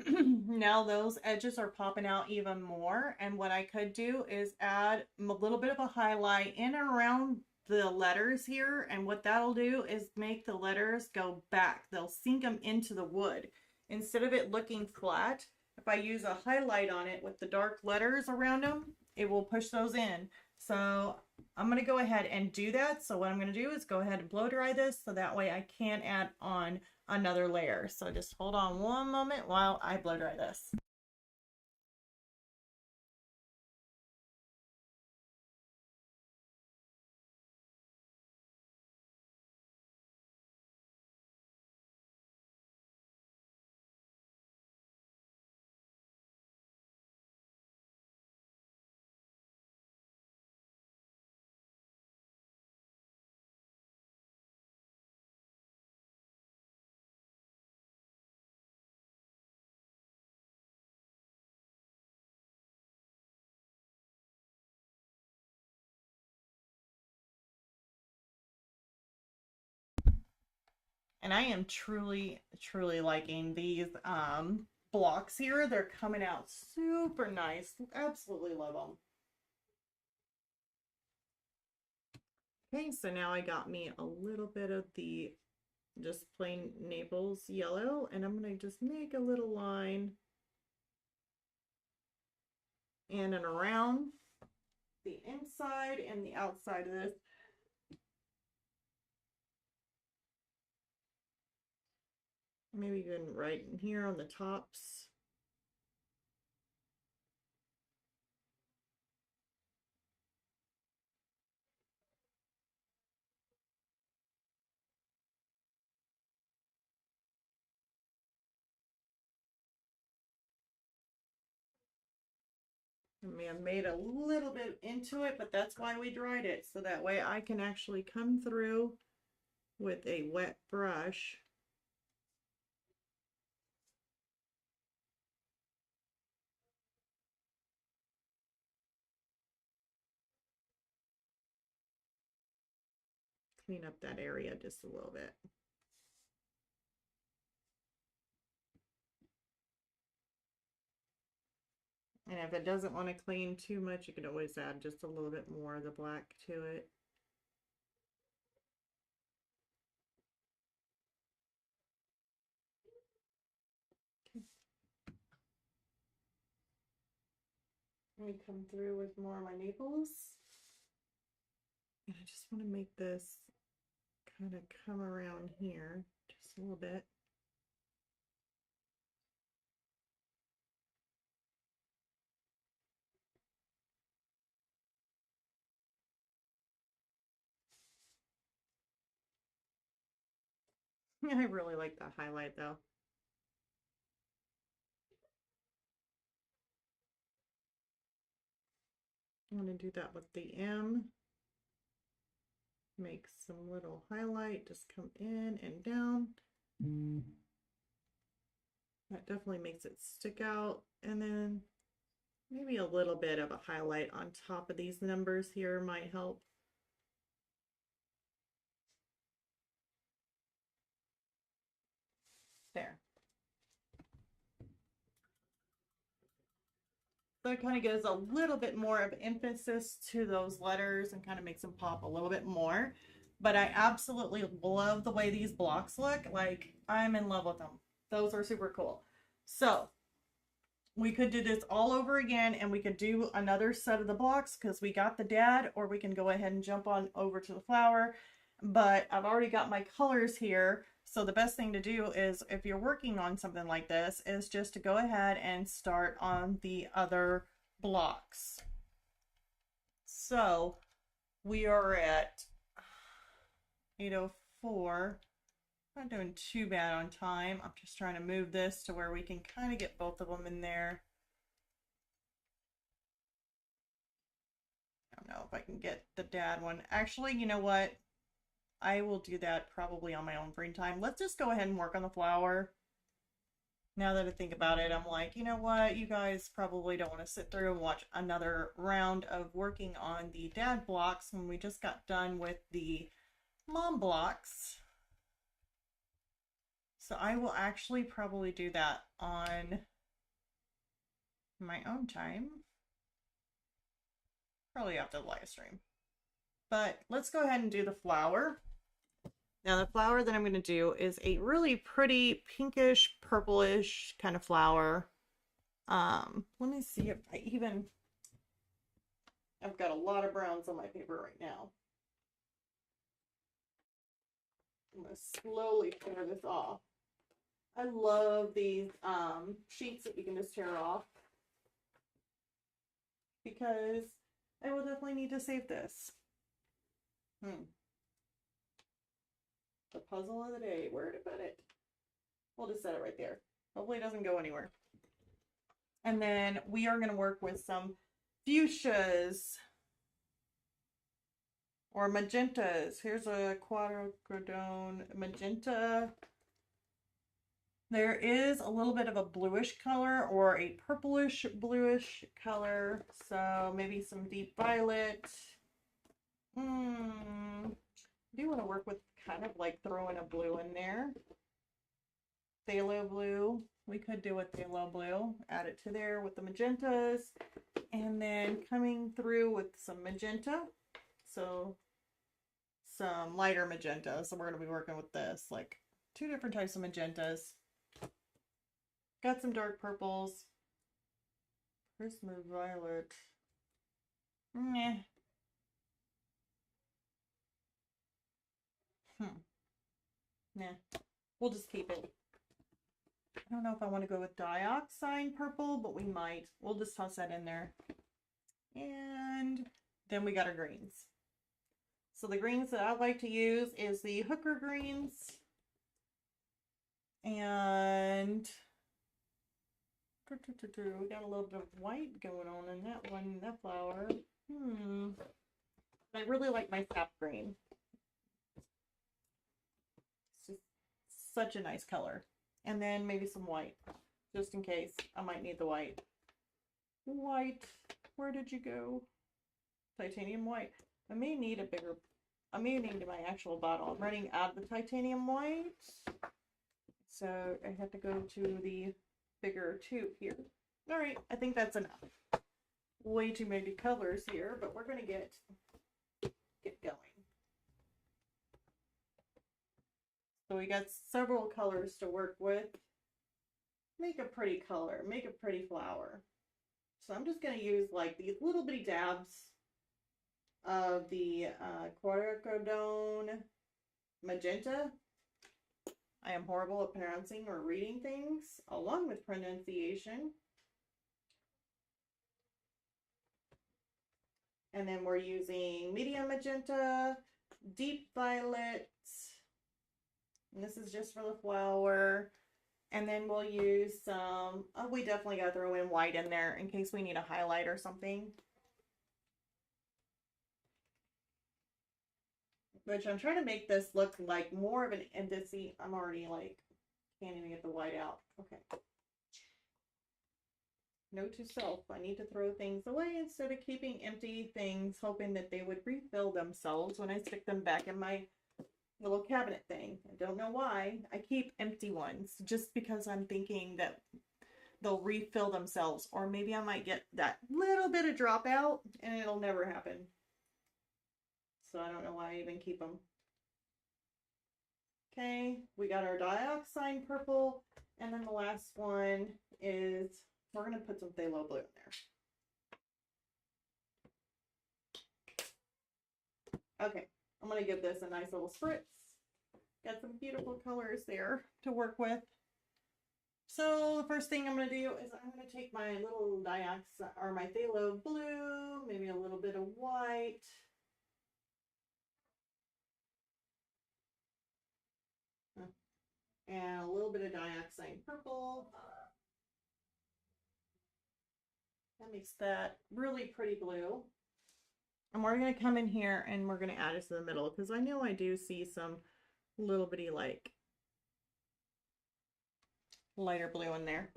Now those edges are popping out even more, and what I could do is add a little bit of a highlight in and around the letters here, and what that'll do is make the letters go back. They'll sink them into the wood. Instead of it looking flat, if I use a highlight on it with the dark letters around them, it will push those in. So I'm going to go ahead and do that. So what I'm going to do is go ahead and blow dry this so that way I can add on another layer. So just hold on one moment while I blow dry this. And I am truly, truly liking these blocks here. They're coming out super nice. Absolutely love them. Okay, so now I got me a little bit of the just plain Naples yellow, and I'm going to just make a little line in and around the inside and the outside of this. Maybe even right in here on the tops. I may have made a little bit into it, but that's why we dried it. So that way I can actually come through with a wet brush. Clean up that area just a little bit. And if it doesn't want to clean too much, you can always add just a little bit more of the black to it. Let me come through with more of my maples. And I just want to make this kind of come around here just a little bit. I really like that highlight though. I'm going to do that with the M. Make some little highlight, just come in and down. That definitely makes it stick out. And then maybe a little bit of a highlight on top of these numbers here might help. There. So it kind of gives a little bit more of emphasis to those letters and kind of makes them pop a little bit more. But I absolutely love the way these blocks look. Like, I'm in love with them. Those are super cool. So we could do this all over again, and we could do another set of the blocks because we got the dad, or we can go ahead and jump on over to the flower. But I've already got my colors here. So the best thing to do is, if you're working on something like this, is just to go ahead and start on the other blocks. So we are at 8:04. Not doing too bad on time. I'm just trying to move this to where we can kind of get both of them in there. I don't know if I can get the dad one. Actually, you know what? I will do that probably on my own free time. Let's just go ahead and work on the flower. Now that I think about it, I'm like, you know what? You guys probably don't want to sit through and watch another round of working on the dad blocks when we just got done with the mom blocks. So I will actually probably do that on my own time. Probably after the live stream. But let's go ahead and do the flower. Now the flower that I'm going to do is a really pretty pinkish, purplish kind of flower. Let me see if I even... I've got a lot of browns on my paper right now. I'm going to slowly tear this off. I love these sheets that you can just tear off, because I will definitely need to save this. The puzzle of the day. Where to put it? We'll just set it right there. Hopefully it doesn't go anywhere. And then we are going to work with some fuchsias or magentas. Here's a quadrocordone magenta. There is a little bit of a bluish color or a purplish bluish color. So maybe some deep violet. I do want to work with kind of like throwing a blue in there. Phthalo blue. We could do a phthalo blue. Add it to there with the magentas. And then coming through with some magenta. So some lighter magenta. So we're going to be working with this. Like 2 different types of magentas. Got some dark purples. Prisma violet. Meh. Nah. We'll just keep it. I don't know if I want to go with dioxide purple, but we might. We'll just toss that in there. And then we got our greens. So the greens that I like to use is the hooker greens. And We got a little bit of white going on in that one, that flower. I really like my sap green. It's just such a nice color. And then maybe some white, just in case I might need the white. White, where did you go? Titanium white. I may need my actual bottle. I'm running out of the titanium white. So I have to go to the bigger tube here. All right, I think that's enough. Way too many colors here, but we're gonna get going. So we got several colors to work with. Make a pretty color, make a pretty flower. So I'm just gonna use like these little bitty dabs of the quercodone magenta. I am horrible at pronouncing or reading things along with pronunciation. And then we're using medium magenta, deep violet, and this is just for the flower. And then we'll use some, we definitely got to throw in white in there in case we need a highlight or something. Which I'm trying to make this look like more of an indice. I'm already like, can't even get the white out. Okay. Note to self, I need to throw things away instead of keeping empty things, hoping that they would refill themselves when I stick them back in my little cabinet thing. I don't know why. I keep empty ones just because I'm thinking that they'll refill themselves, or maybe I might get that little bit of dropout and it'll never happen. So I don't know why I even keep them. Okay, we got our dioxide purple, and then the last one is, we're going to put some phthalo blue in there. Okay, I'm going to give this a nice little spritz. Got some beautiful colors there to work with. So the first thing I'm going to do is I'm going to take my little dioxide, or my phthalo blue, maybe a little bit of white. And a little bit of dioxide purple. That makes that really pretty blue. And we're going to come in here and we're going to add it to the middle, because I know I do see some little bitty like lighter blue in there.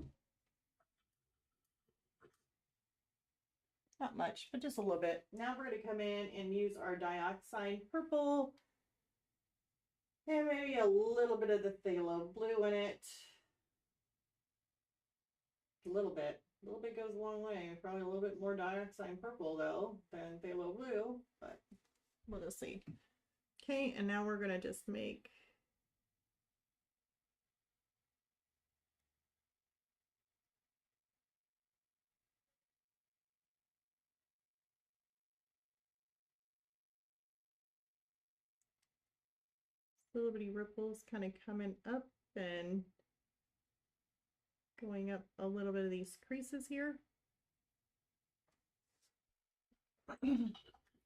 Not much, but just a little bit. Now we're going to come in and use our dioxide purple and maybe a little bit of the phthalo blue in it. A little bit. A little bit goes a long way. Probably a little bit more dioxide purple though than phthalo blue, but we'll just see. Okay, and now we're going to just make little bitty ripples kind of coming up and going up a little bit of these creases here.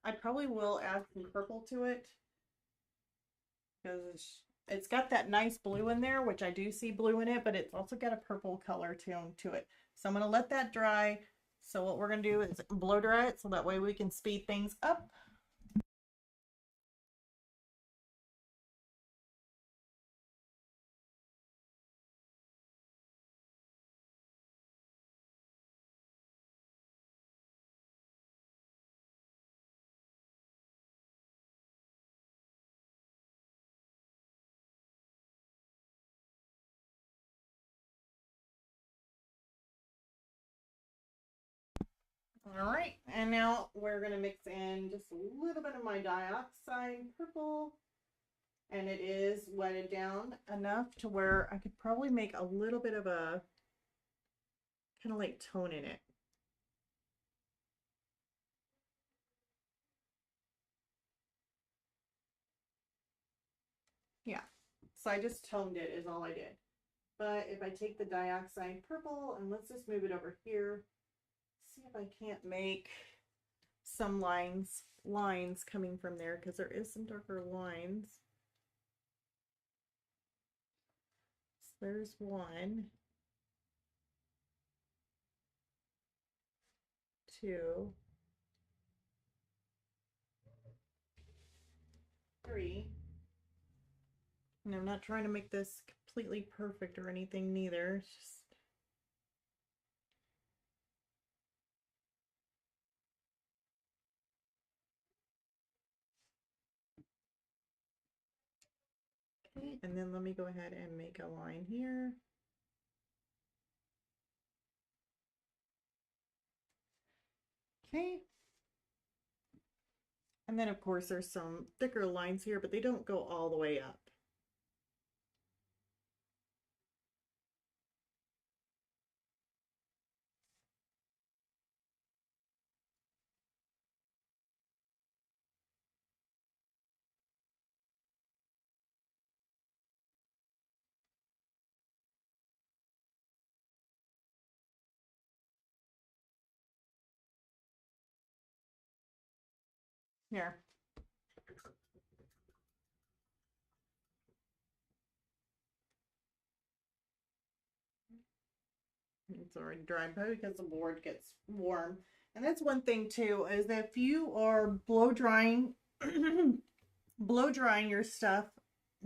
I probably will add some purple to it because it's got that nice blue in there, which I do see blue in it, but it's also got a purple color tone to it. So I'm going to let that dry. So what we're going to do is blow dry it so that way we can speed things up. All right, and now we're going to mix in just a little bit of my dioxide purple, and it is wetted down enough to where I could probably make a little bit of a kind of like tone in it. Yeah, so I just toned it is all I did. But if I take the dioxide purple and let's just move it over here, see if I can't make some lines coming from there, because there is some darker lines. So there's one. 2, 3. And I'm not trying to make this completely perfect or anything neither. It's just okay, and then let me go ahead and make a line here. Okay. And then of course there's some thicker lines here, but they don't go all the way up. Here. It's already dry, probably because the board gets warm. And that's one thing too, is if you are blow drying blow drying your stuff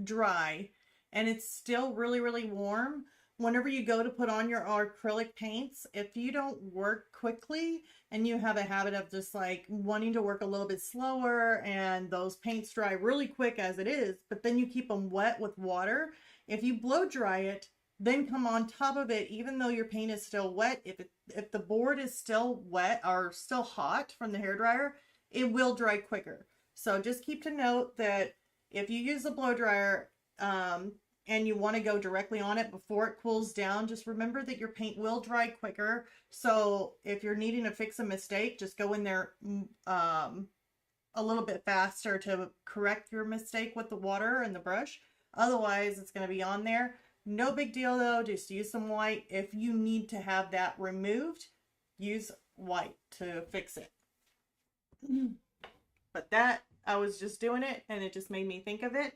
dry and it's still really, really warm, whenever you go to put on your acrylic paints, if you don't work quickly and you have a habit of just like wanting to work a little bit slower and those paints dry really quick as it is, but then you keep them wet with water, if you blow dry it, then come on top of it, even though your paint is still wet, if the board is still wet or still hot from the hairdryer, it will dry quicker. So just keep to note that if you use a blow dryer and you want to go directly on it before it cools down, just remember that your paint will dry quicker. So if you're needing to fix a mistake, just go in there a little bit faster to correct your mistake with the water and the brush. Otherwise, it's going to be on there. No big deal though, just use some white. If you need to have that removed, use white to fix it. But that, I was just doing it and it just made me think of it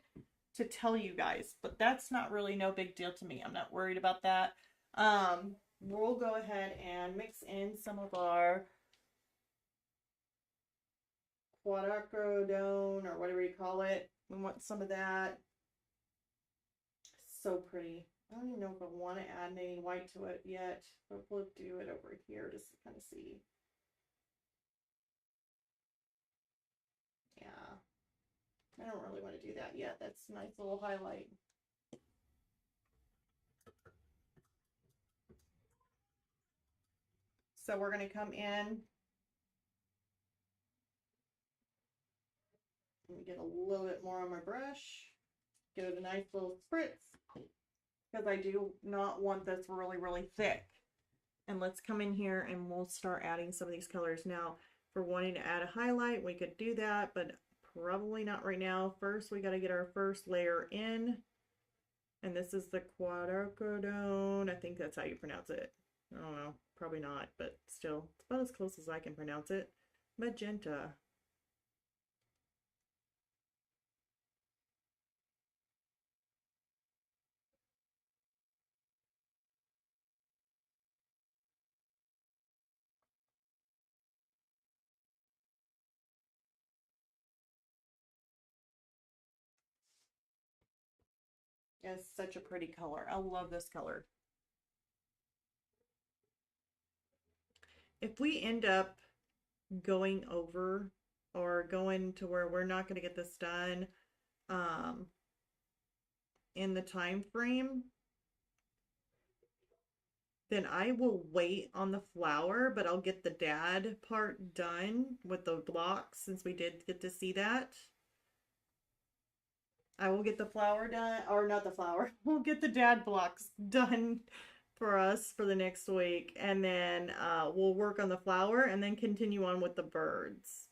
to tell you guys. But that's not really no big deal to me. I'm not worried about that. We'll go ahead and mix in some of our quadrocodone or whatever you call it. We want some of that. So pretty. I don't even know if I want to add any white to it yet, but we'll do it over here just to kind of see. Yeah. I don't really want to do that yet. That's a nice little highlight. So we're going to come in. Let me get a little bit more on my brush. Give it a nice little spritz because I do not want this really, really thick. And let's come in here and we'll start adding some of these colors. Now, for wanting to add a highlight, we could do that, but probably not right now. First, we got to get our first layer in. And this is the quadrocodone. I think that's how you pronounce it. I don't know. Probably not, but still, it's about as close as I can pronounce it. Magenta. It's such a pretty color. I love this color. If we end up going over or going to where we're not going to get this done in the time frame, then I will wait on the flower, but I'll get the dad part done with the blocks since we did get to see that. I will get the flower done, or not the flower, we'll get the dad blocks done for us for the next week, and then we'll work on the flower and then continue on with the birds.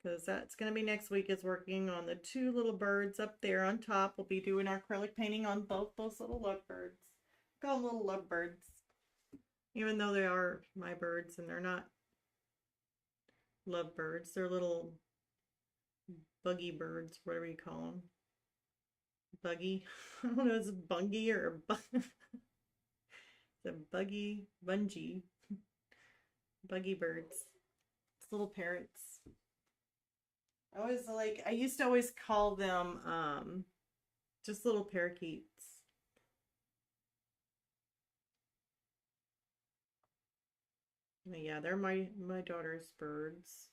Because that's going to be next week, is working on the two little birds up there on top. We'll be doing our acrylic painting on both those little lovebirds. Call them little lovebirds. Even though they are my birds and they're not lovebirds. They're little buggy birds, whatever you call them. Buggy. I don't know if it's bungy or it's a buggy, bungee. Buggy birds. It's little parrots. I used to always call them just little parakeets. But yeah, they're my daughter's birds.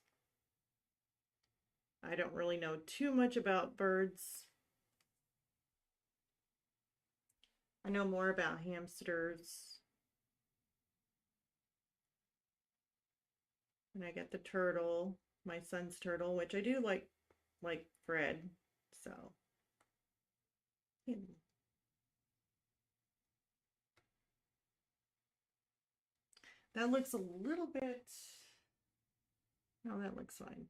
I don't really know too much about birds. I know more about hamsters. And I got the turtle, my son's turtle, which I do like Fred. So, yeah. That looks a little bit, no, that looks fine.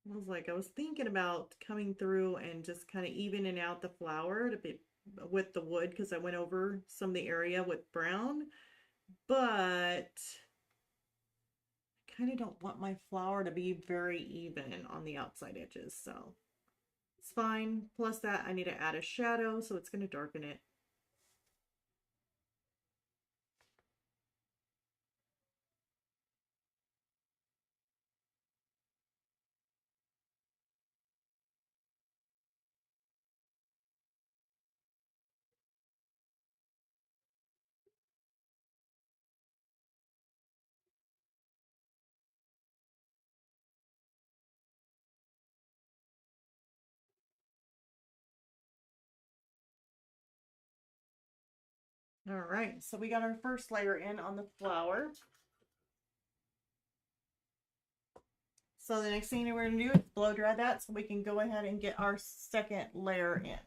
I was thinking about coming through and just kind of evening out the flower to be with the wood because I went over some of the area with brown, but I kind of don't want my flower to be very even on the outside edges, so it's fine. Plus that I need to add a shadow, so it's going to darken it. All right, so we got our first layer in on the flower. So the next thing we're going to do is blow dry that so we can go ahead and get our second layer in.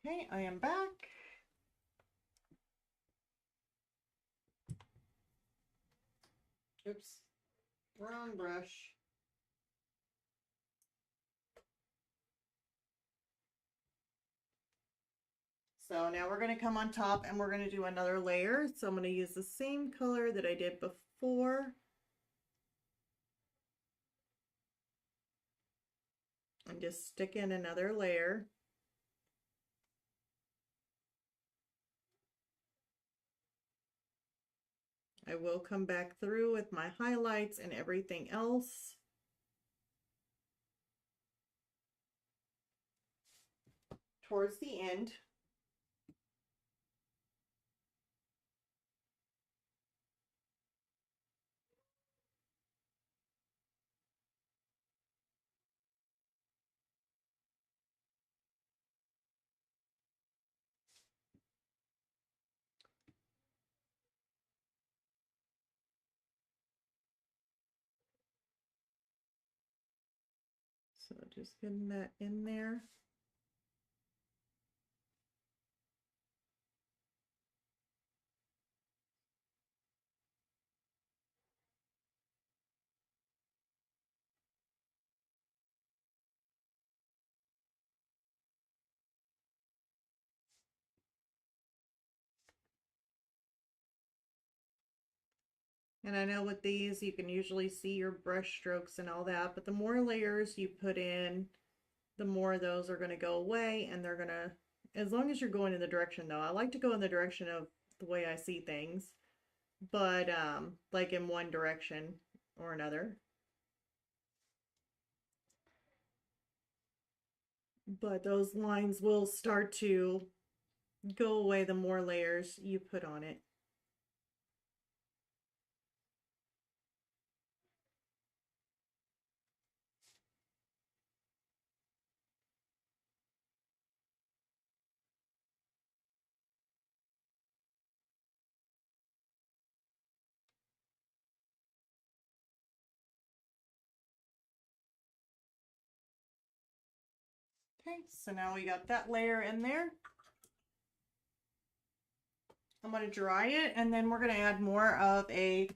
Okay, I am back. Oops, wrong brush. So now we're going to come on top and we're going to do another layer. So I'm going to use the same color that I did before. And just stick in another layer. I will come back through with my highlights and everything else. Towards the end. So just getting that in there. And I know with these, you can usually see your brush strokes and all that, but the more layers you put in, the more those are going to go away and they're going to, as long as you're going in the direction though, I like to go in the direction of the way I see things, but like in one direction or another. But those lines will start to go away the more layers you put on it. Okay, so now we got that layer in there. I'm going to dry it, and then we're going to add more of a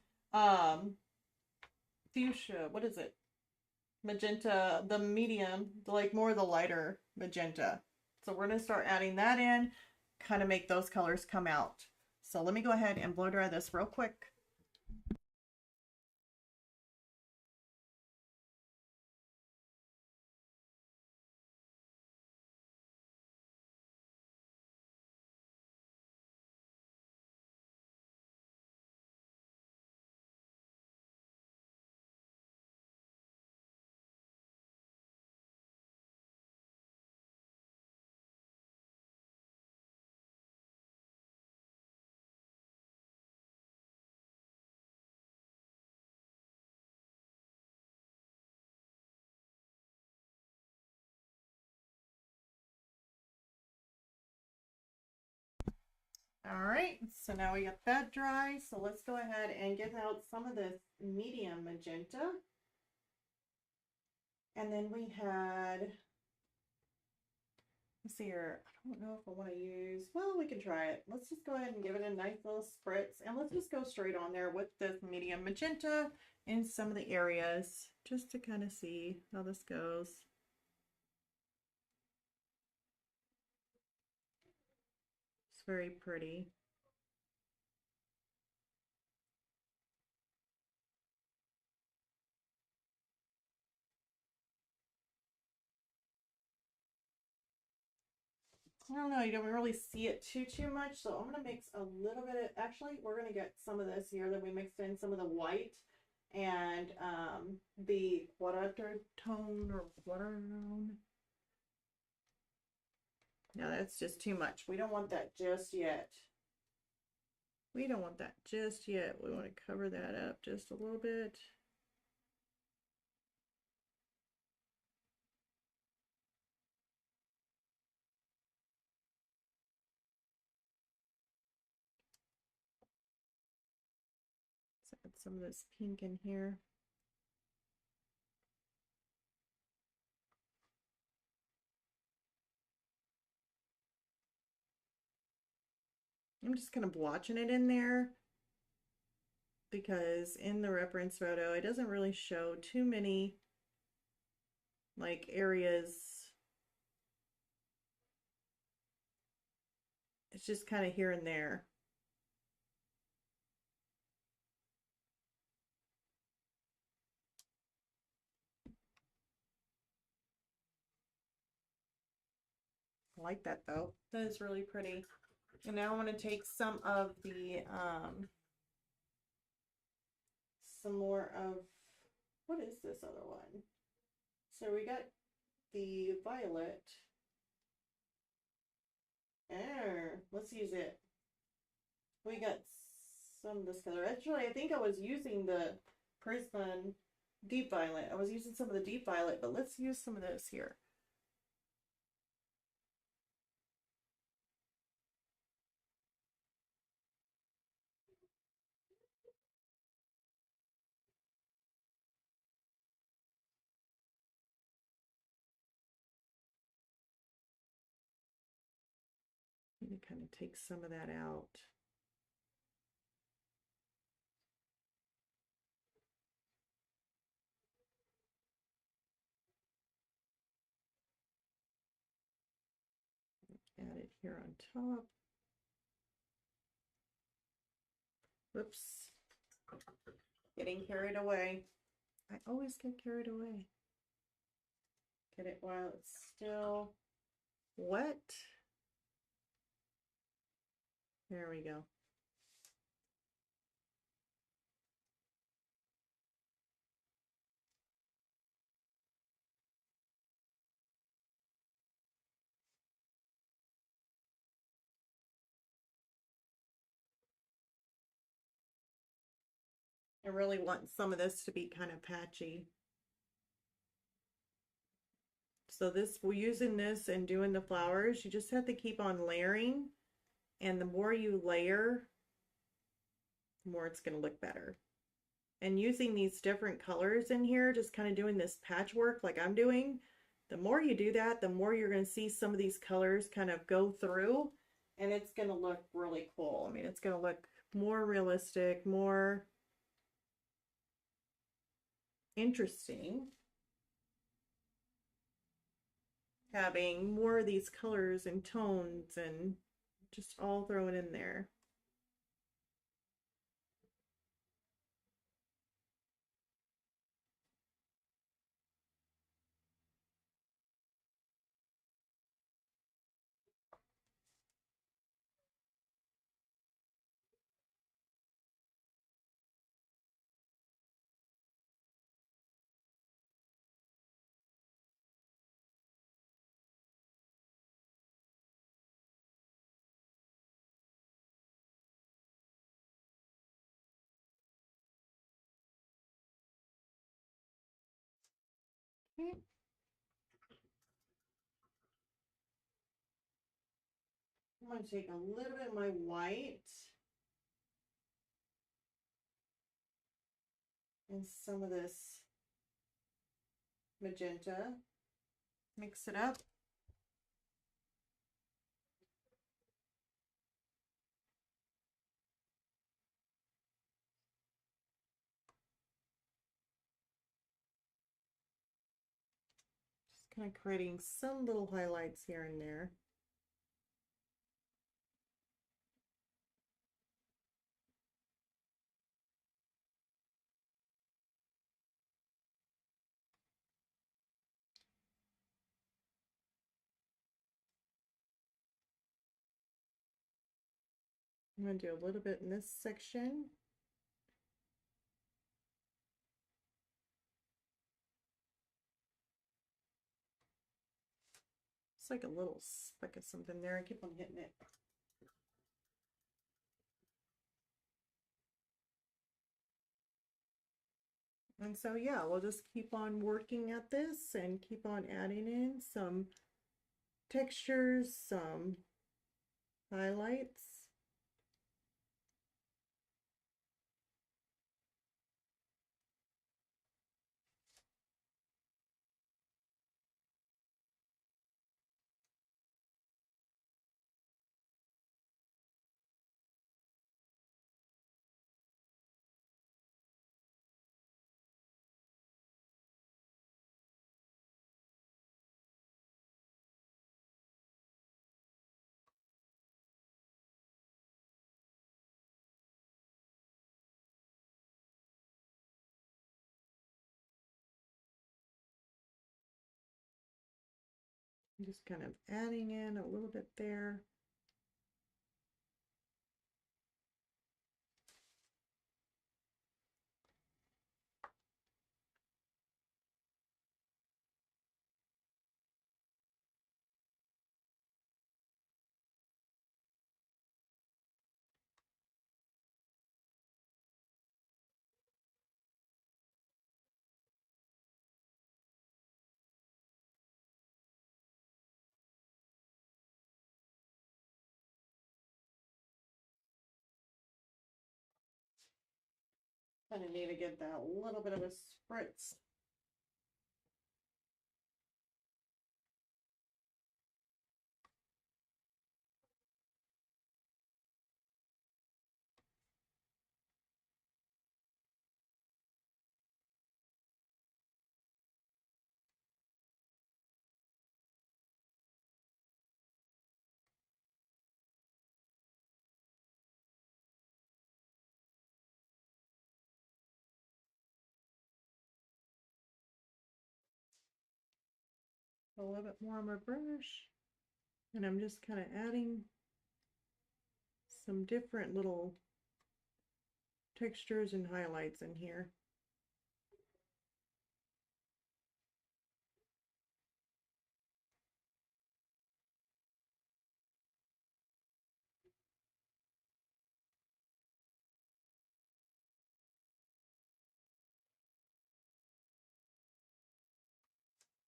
fuchsia. What is it? Magenta, the medium, like more of the lighter magenta. So we're going to start adding that in, kind of make those colors come out. So let me go ahead and blow dry this real quick. All right, so now we got that dry. So let's go ahead and get out some of this medium magenta. And then we had, let's see here, I don't know if I want to use, well, we can try it. Let's just go ahead and give it a nice little spritz. And let's just go straight on there with this medium magenta in some of the areas, just to kind of see how this goes. It's very pretty. I don't know, you don't really see it too much, so I'm going to mix a little bit of, actually, we're going to get some of this here that we mixed in, some of the white and the watertone or watertone. No, that's just too much. We don't want that just yet. We don't want that just yet. We want to cover that up just a little bit. Let's add some of this pink in here. I'm just kind of blotching it in there because in the reference photo, it doesn't really show too many like areas. It's just kind of here and there. I like that though. That is really pretty. And now I'm going to take some of the, some more of, what is this other one? So we got the violet. Let's use it. We got some of this color. Actually, I think I was using the Prism deep violet. I was using some of the deep violet, but let's use some of this here. I'm going to kind of take some of that out. Add it here on top. Whoops. Getting carried away. I always get carried away. Get it while it's still wet. There we go. I really want some of this to be kind of patchy. So this, we're using this and doing the flowers. You just have to keep on layering. And the more you layer, the more it's going to look better. And using these different colors in here, just kind of doing this patchwork like I'm doing, The more you do that, the more you're going to see some of these colors kind of go through, and it's going to look really cool. I mean, it's going to look more realistic, more interesting, having more of these colors and tones and just all thrown in there. Okay. I'm going to take a little bit of my white and some of this magenta, mix it up. Just kind of creating some little highlights here and there. I'm going to do a little bit in this section. It's like a little speck of something there. I keep on hitting it. And so, yeah, we'll just keep on working at this and keep on adding in some textures, some highlights. Just kind of adding in a little bit there. Kind of need to get that little bit of a spritz. A little bit more on my brush. And I'm just kind of adding some different little textures and highlights in here.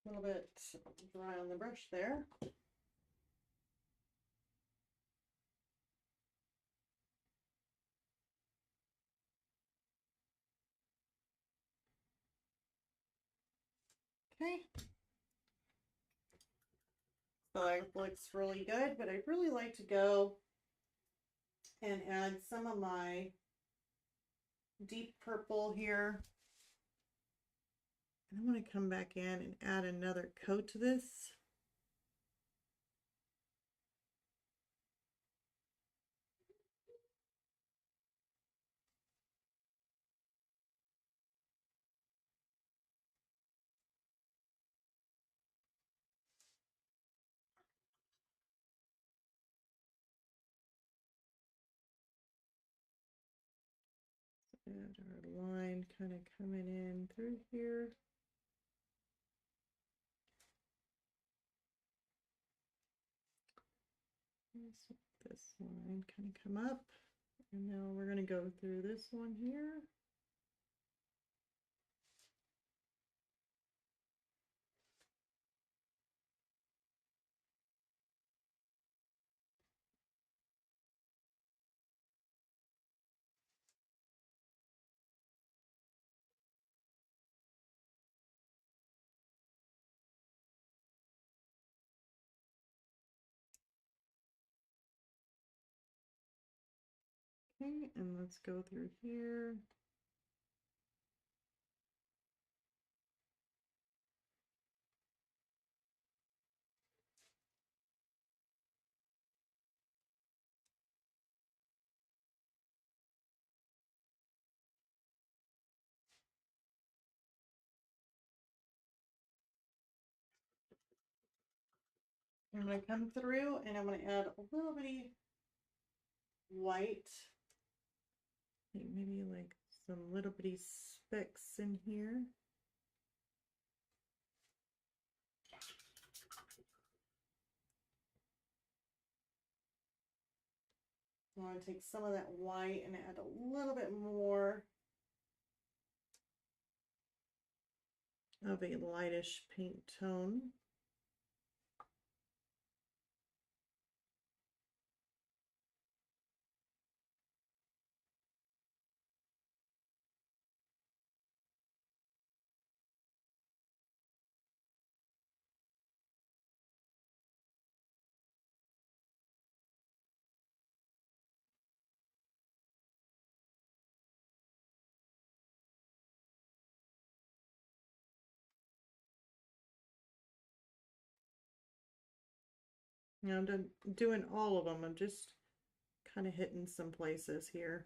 A little bit dry on the brush there. Okay. So it looks really good, but I'd really like to go and add some of my deep purple here. And I'm going to come back in and add another coat to this. And our line kind of coming in through here. This line kind of come up, and now we're going to go through this one here. Okay, and let's go through here. I'm going to come through and I'm going to add a little bitty white, maybe like some little bitty specks in here. I want to take some of that white and add a little bit more of a lightish pink tone. Now I'm doing all of them. I'm just kind of hitting some places here.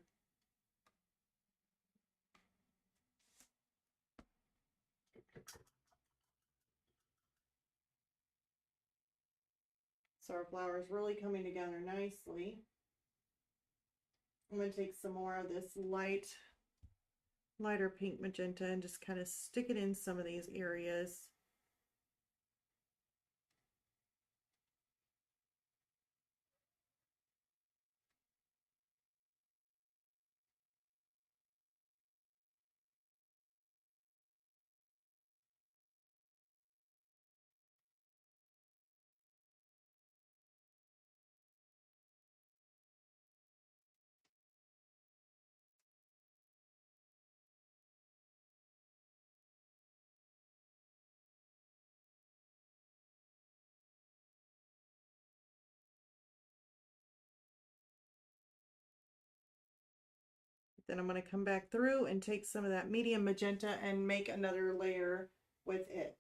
So our flower is really coming together nicely. I'm going to take some more of this lighter pink magenta and just kind of stick it in some of these areas. Then I'm going to come back through and take some of that medium magenta and make another layer with it.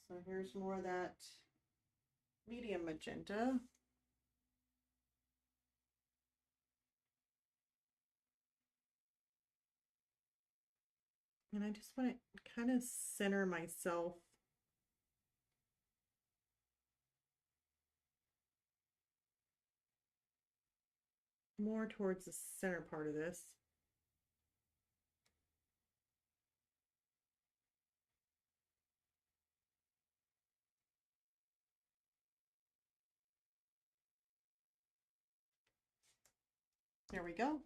So here's more of that medium magenta. And I just want to kind of center myself more towards the center part of this. There we go.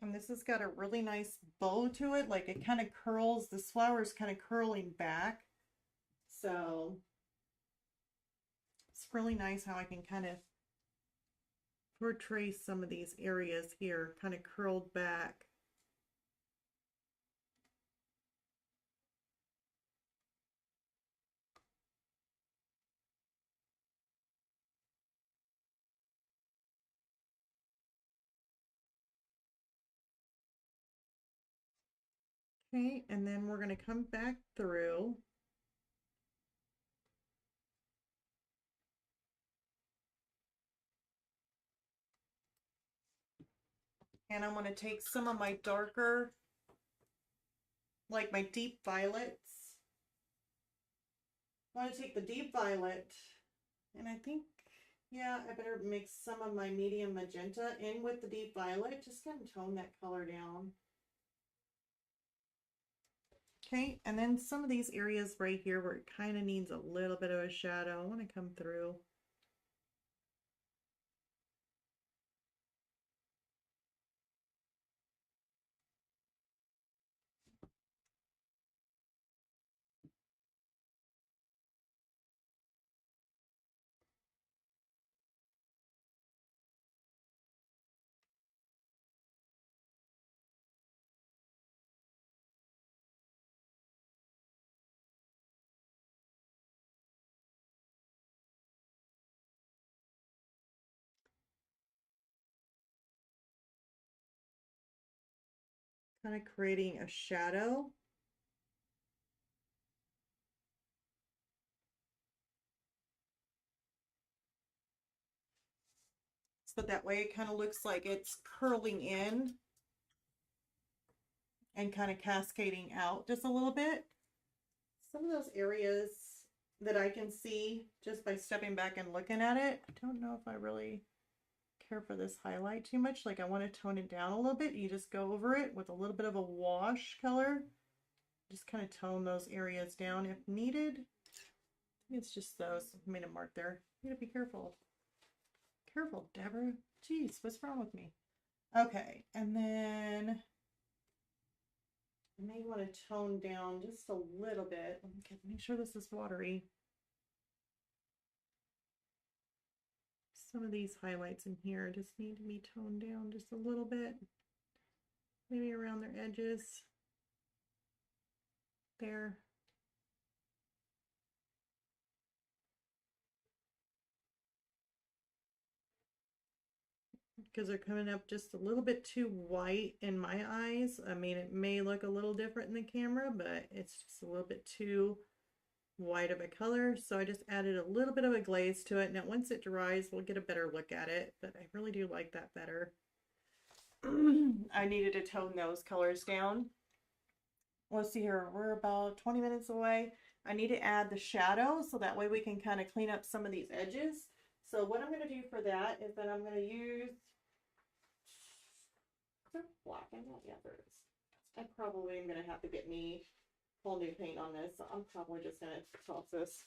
And this has got a really nice bow to it. Like it kind of curls, this flower is kind of curling back. So it's really nice how I can kind of portray some of these areas here, kind of curled back. Okay, and then we're going to come back through. And I'm going to take some of my darker, like my deep violets. I want to take the deep violet, and I think, yeah, I better mix some of my medium magenta in with the deep violet. Just kind of tone that color down. Okay, and then some of these areas right here where it kind of needs a little bit of a shadow, I want to come through. Kind of creating a shadow. So that way it kind of looks like it's curling in and kind of cascading out just a little bit. Some of those areas that I can see just by stepping back and looking at it, I don't know if I really care for this highlight too much. Like I want to tone it down a little bit. You just go over it with a little bit of a wash color. Just kind of tone those areas down if needed. It's just those. I made a mark there. You gotta be careful. Careful, Deborah. Jeez, what's wrong with me? Okay, and then I may want to tone down just a little bit. Okay, make sure this is watery. Some of these highlights in here just need to be toned down just a little bit. Maybe around their edges. There. Because they're coming up just a little bit too white in my eyes. I mean, it may look a little different in the camera, but it's just a little bit too white of a color. So I just added a little bit of a glaze to it. Now once it dries, we'll get a better look at it, but I really do like that better. I needed to tone those colors down. Let's see here, we're about 20 minutes away. I need to add the shadow so that way we can kind of clean up some of these edges. So what I'm going to do for that is that I'm going to use black. Yeah, there it is. I probably am going to have to get me whole new paint on this. So I'm probably just going to toss this.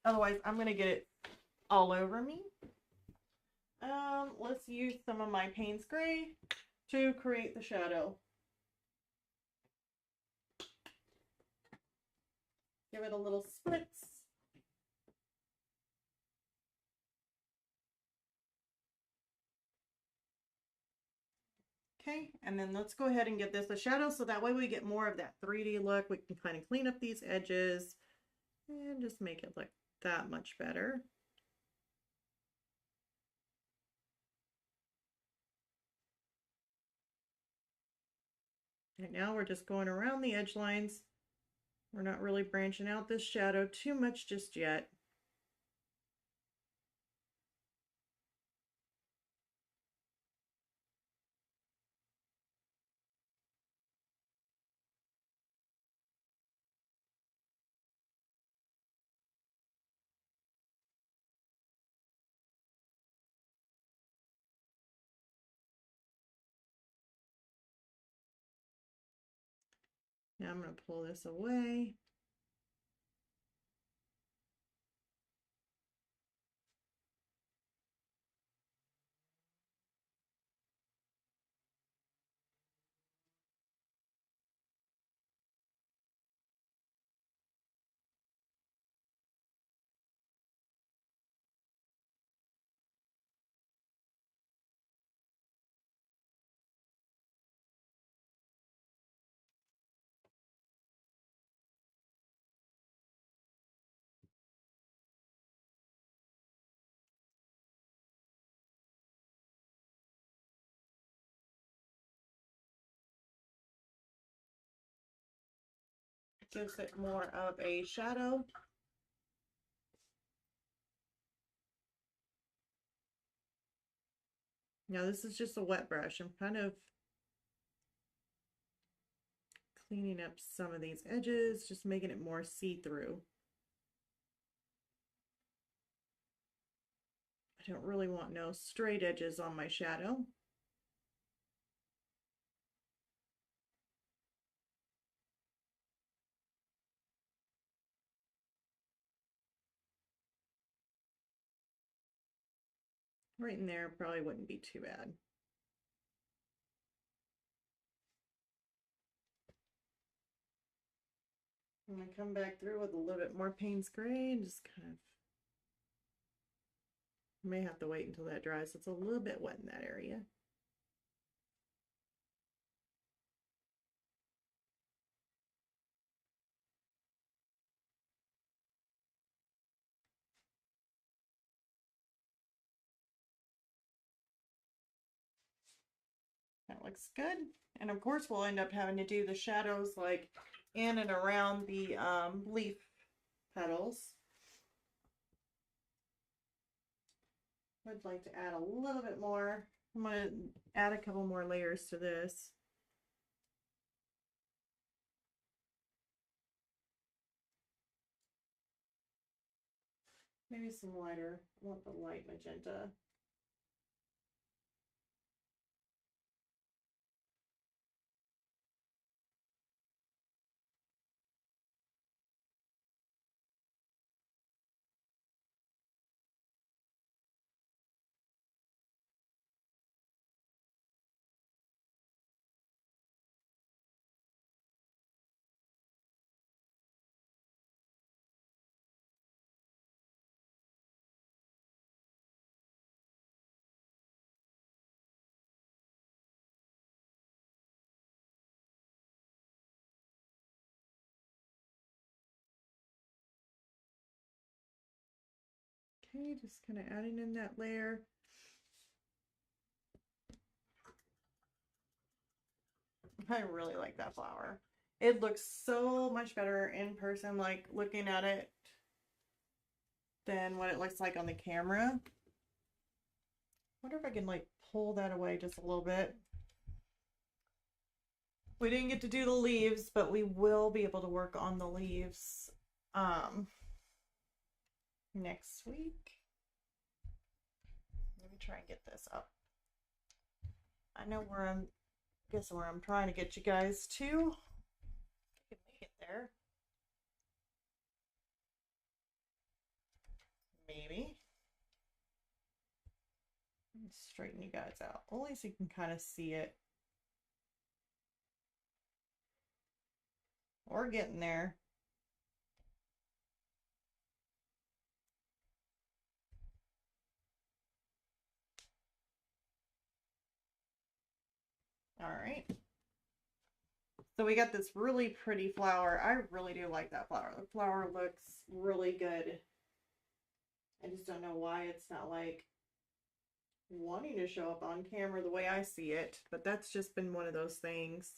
Otherwise, I'm going to get it all over me. Let's use some of my Payne's Gray to create the shadow. Give it a little spritz. Okay, and then let's go ahead and give this a shadow so that way we get more of that 3D look. We can kind of clean up these edges and just make it look that much better. Right now we're just going around the edge lines. We're not really branching out this shadow too much just yet. Now I'm going to pull this away. gives it more of a shadow. Now this is just a wet brush. I'm kind of cleaning up some of these edges, just making it more see-through. I don't really want no straight edges on my shadow. Right in there probably wouldn't be too bad. I'm going to come back through with a little bit more Payne's Gray and just kind of, may have to wait until that dries. It's a little bit wet in that area. That looks good. And of course we'll end up having to do the shadows like in and around the leaf petals. I'd like to add a little bit more. I'm going to add a couple more layers to this. Maybe some lighter. I want the light magenta. Okay, just kind of adding in that layer. I really like that flower. It looks so much better in person, like looking at it, than what it looks like on the camera. Wonder if I can like pull that away just a little bit. We didn't get to do the leaves, but we will be able to work on the leaves next week. Let me try and get this up. I know where I'm, guess where I'm trying to get you guys to. I can make it there. Maybe. Straighten you guys out, only so you can kind of see it. We're getting there. All right. So we got this really pretty flower. I really do like that flower. The flower looks really good. I just don't know why it's not like wanting to show up on camera the way I see it, but that's just been one of those things.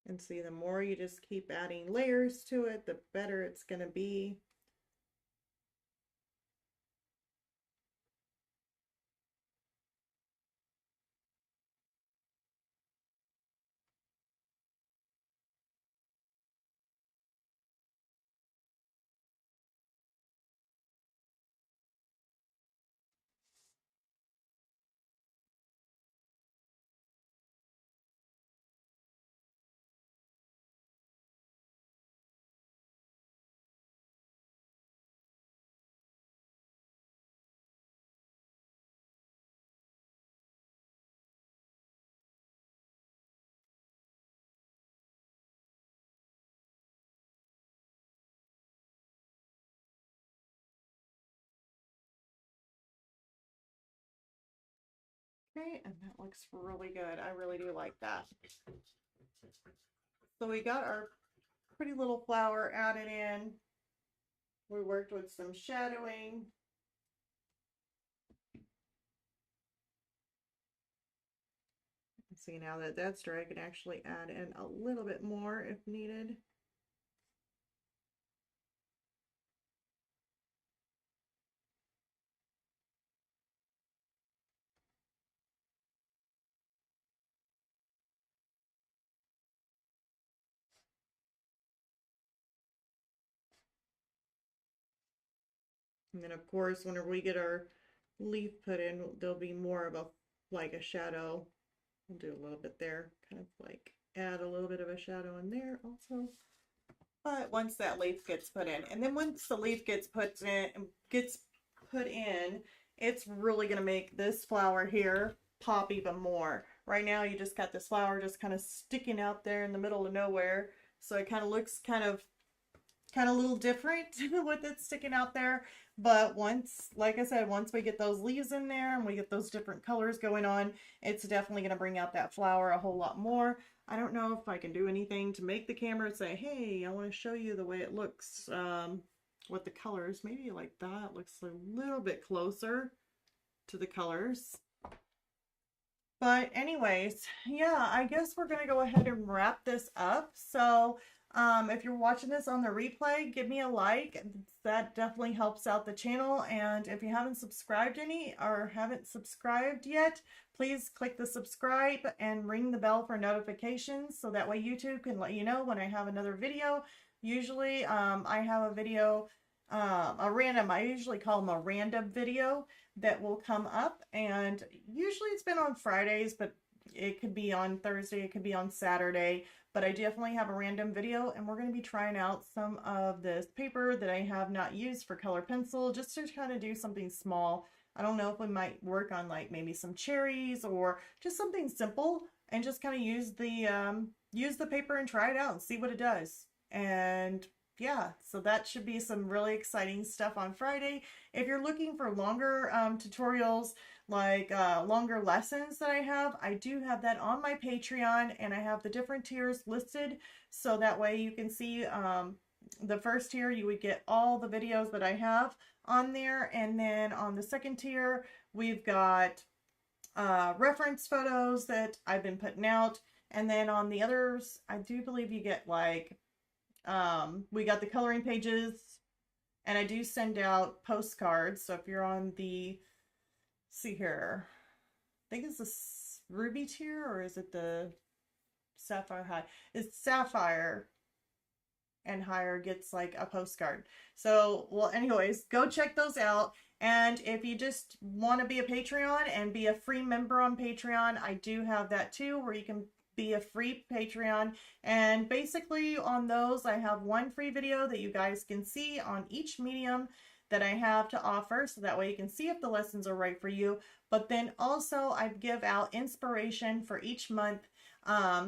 And see, the more you just keep adding layers to it, the better it's going to be. Okay, and that looks really good. I really do like that. So we got our pretty little flower added in. We worked with some shadowing. See, now that that's dry, I can actually add in a little bit more if needed. And then of course, whenever we get our leaf put in, there'll be more of a, like a shadow. We'll do a little bit there, kind of like add a little bit of a shadow in there also. But once that leaf gets put in, and then once the leaf gets put in, it's really gonna make this flower here pop even more. Right now, you just got this flower just kind of sticking out there in the middle of nowhere, so it kind of looks kind of a little different with it sticking out there. But once, like I said, once we get those leaves in there and we get those different colors going on, it's definitely going to bring out that flower a whole lot more. I don't know if I can do anything to make the camera say, hey, I want to show you the way it looks with the colors. Maybe like that looks a little bit closer to the colors. But anyways, yeah, I guess we're going to go ahead and wrap this up. So if you're watching this on the replay, give me a like. That definitely helps out the channel. And if you haven't subscribed haven't subscribed yet, please click the subscribe and ring the bell for notifications so that way YouTube can let you know when I have another video. Usually I have a video, I usually call them a random video that will come up, and usually it's been on Fridays, but it could be on Thursday, it could be on Saturday, but I definitely have a random video, and we're going to be trying out some of this paper that I have not used for color pencil, just to kind of do something small. I don't know if we might work on like maybe some cherries or just something simple, and just kind of use the paper and try it out and see what it does. And yeah, so that should be some really exciting stuff on Friday. If you're looking for longer tutorials, like longer lessons that I do have that on my Patreon, and I have the different tiers listed, so that way you can see the first tier, you would get all the videos that I have on there, and then on the second tier, we've got reference photos that I've been putting out, and then on the others, I do believe you get like we got the coloring pages, and I do send out postcards. So if you're on the, see here, I think it's the ruby tier, or is it the sapphire high? It's sapphire and higher gets like a postcard. So, well, anyways, go check those out. And if you just want to be a Patreon and be a free member on Patreon, I do have that too, where you can be a free Patreon, and basically on those I have one free video that you guys can see on each medium that I have to offer, so that way you can see if the lessons are right for you. But then also I give out inspiration for each month,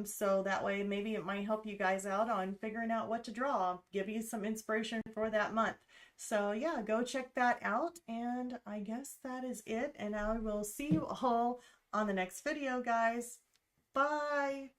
so that way maybe it might help you guys out on figuring out what to draw, give you some inspiration for that month. So yeah, go check that out, and I guess that is it, and I will see you all on the next video, guys. Bye.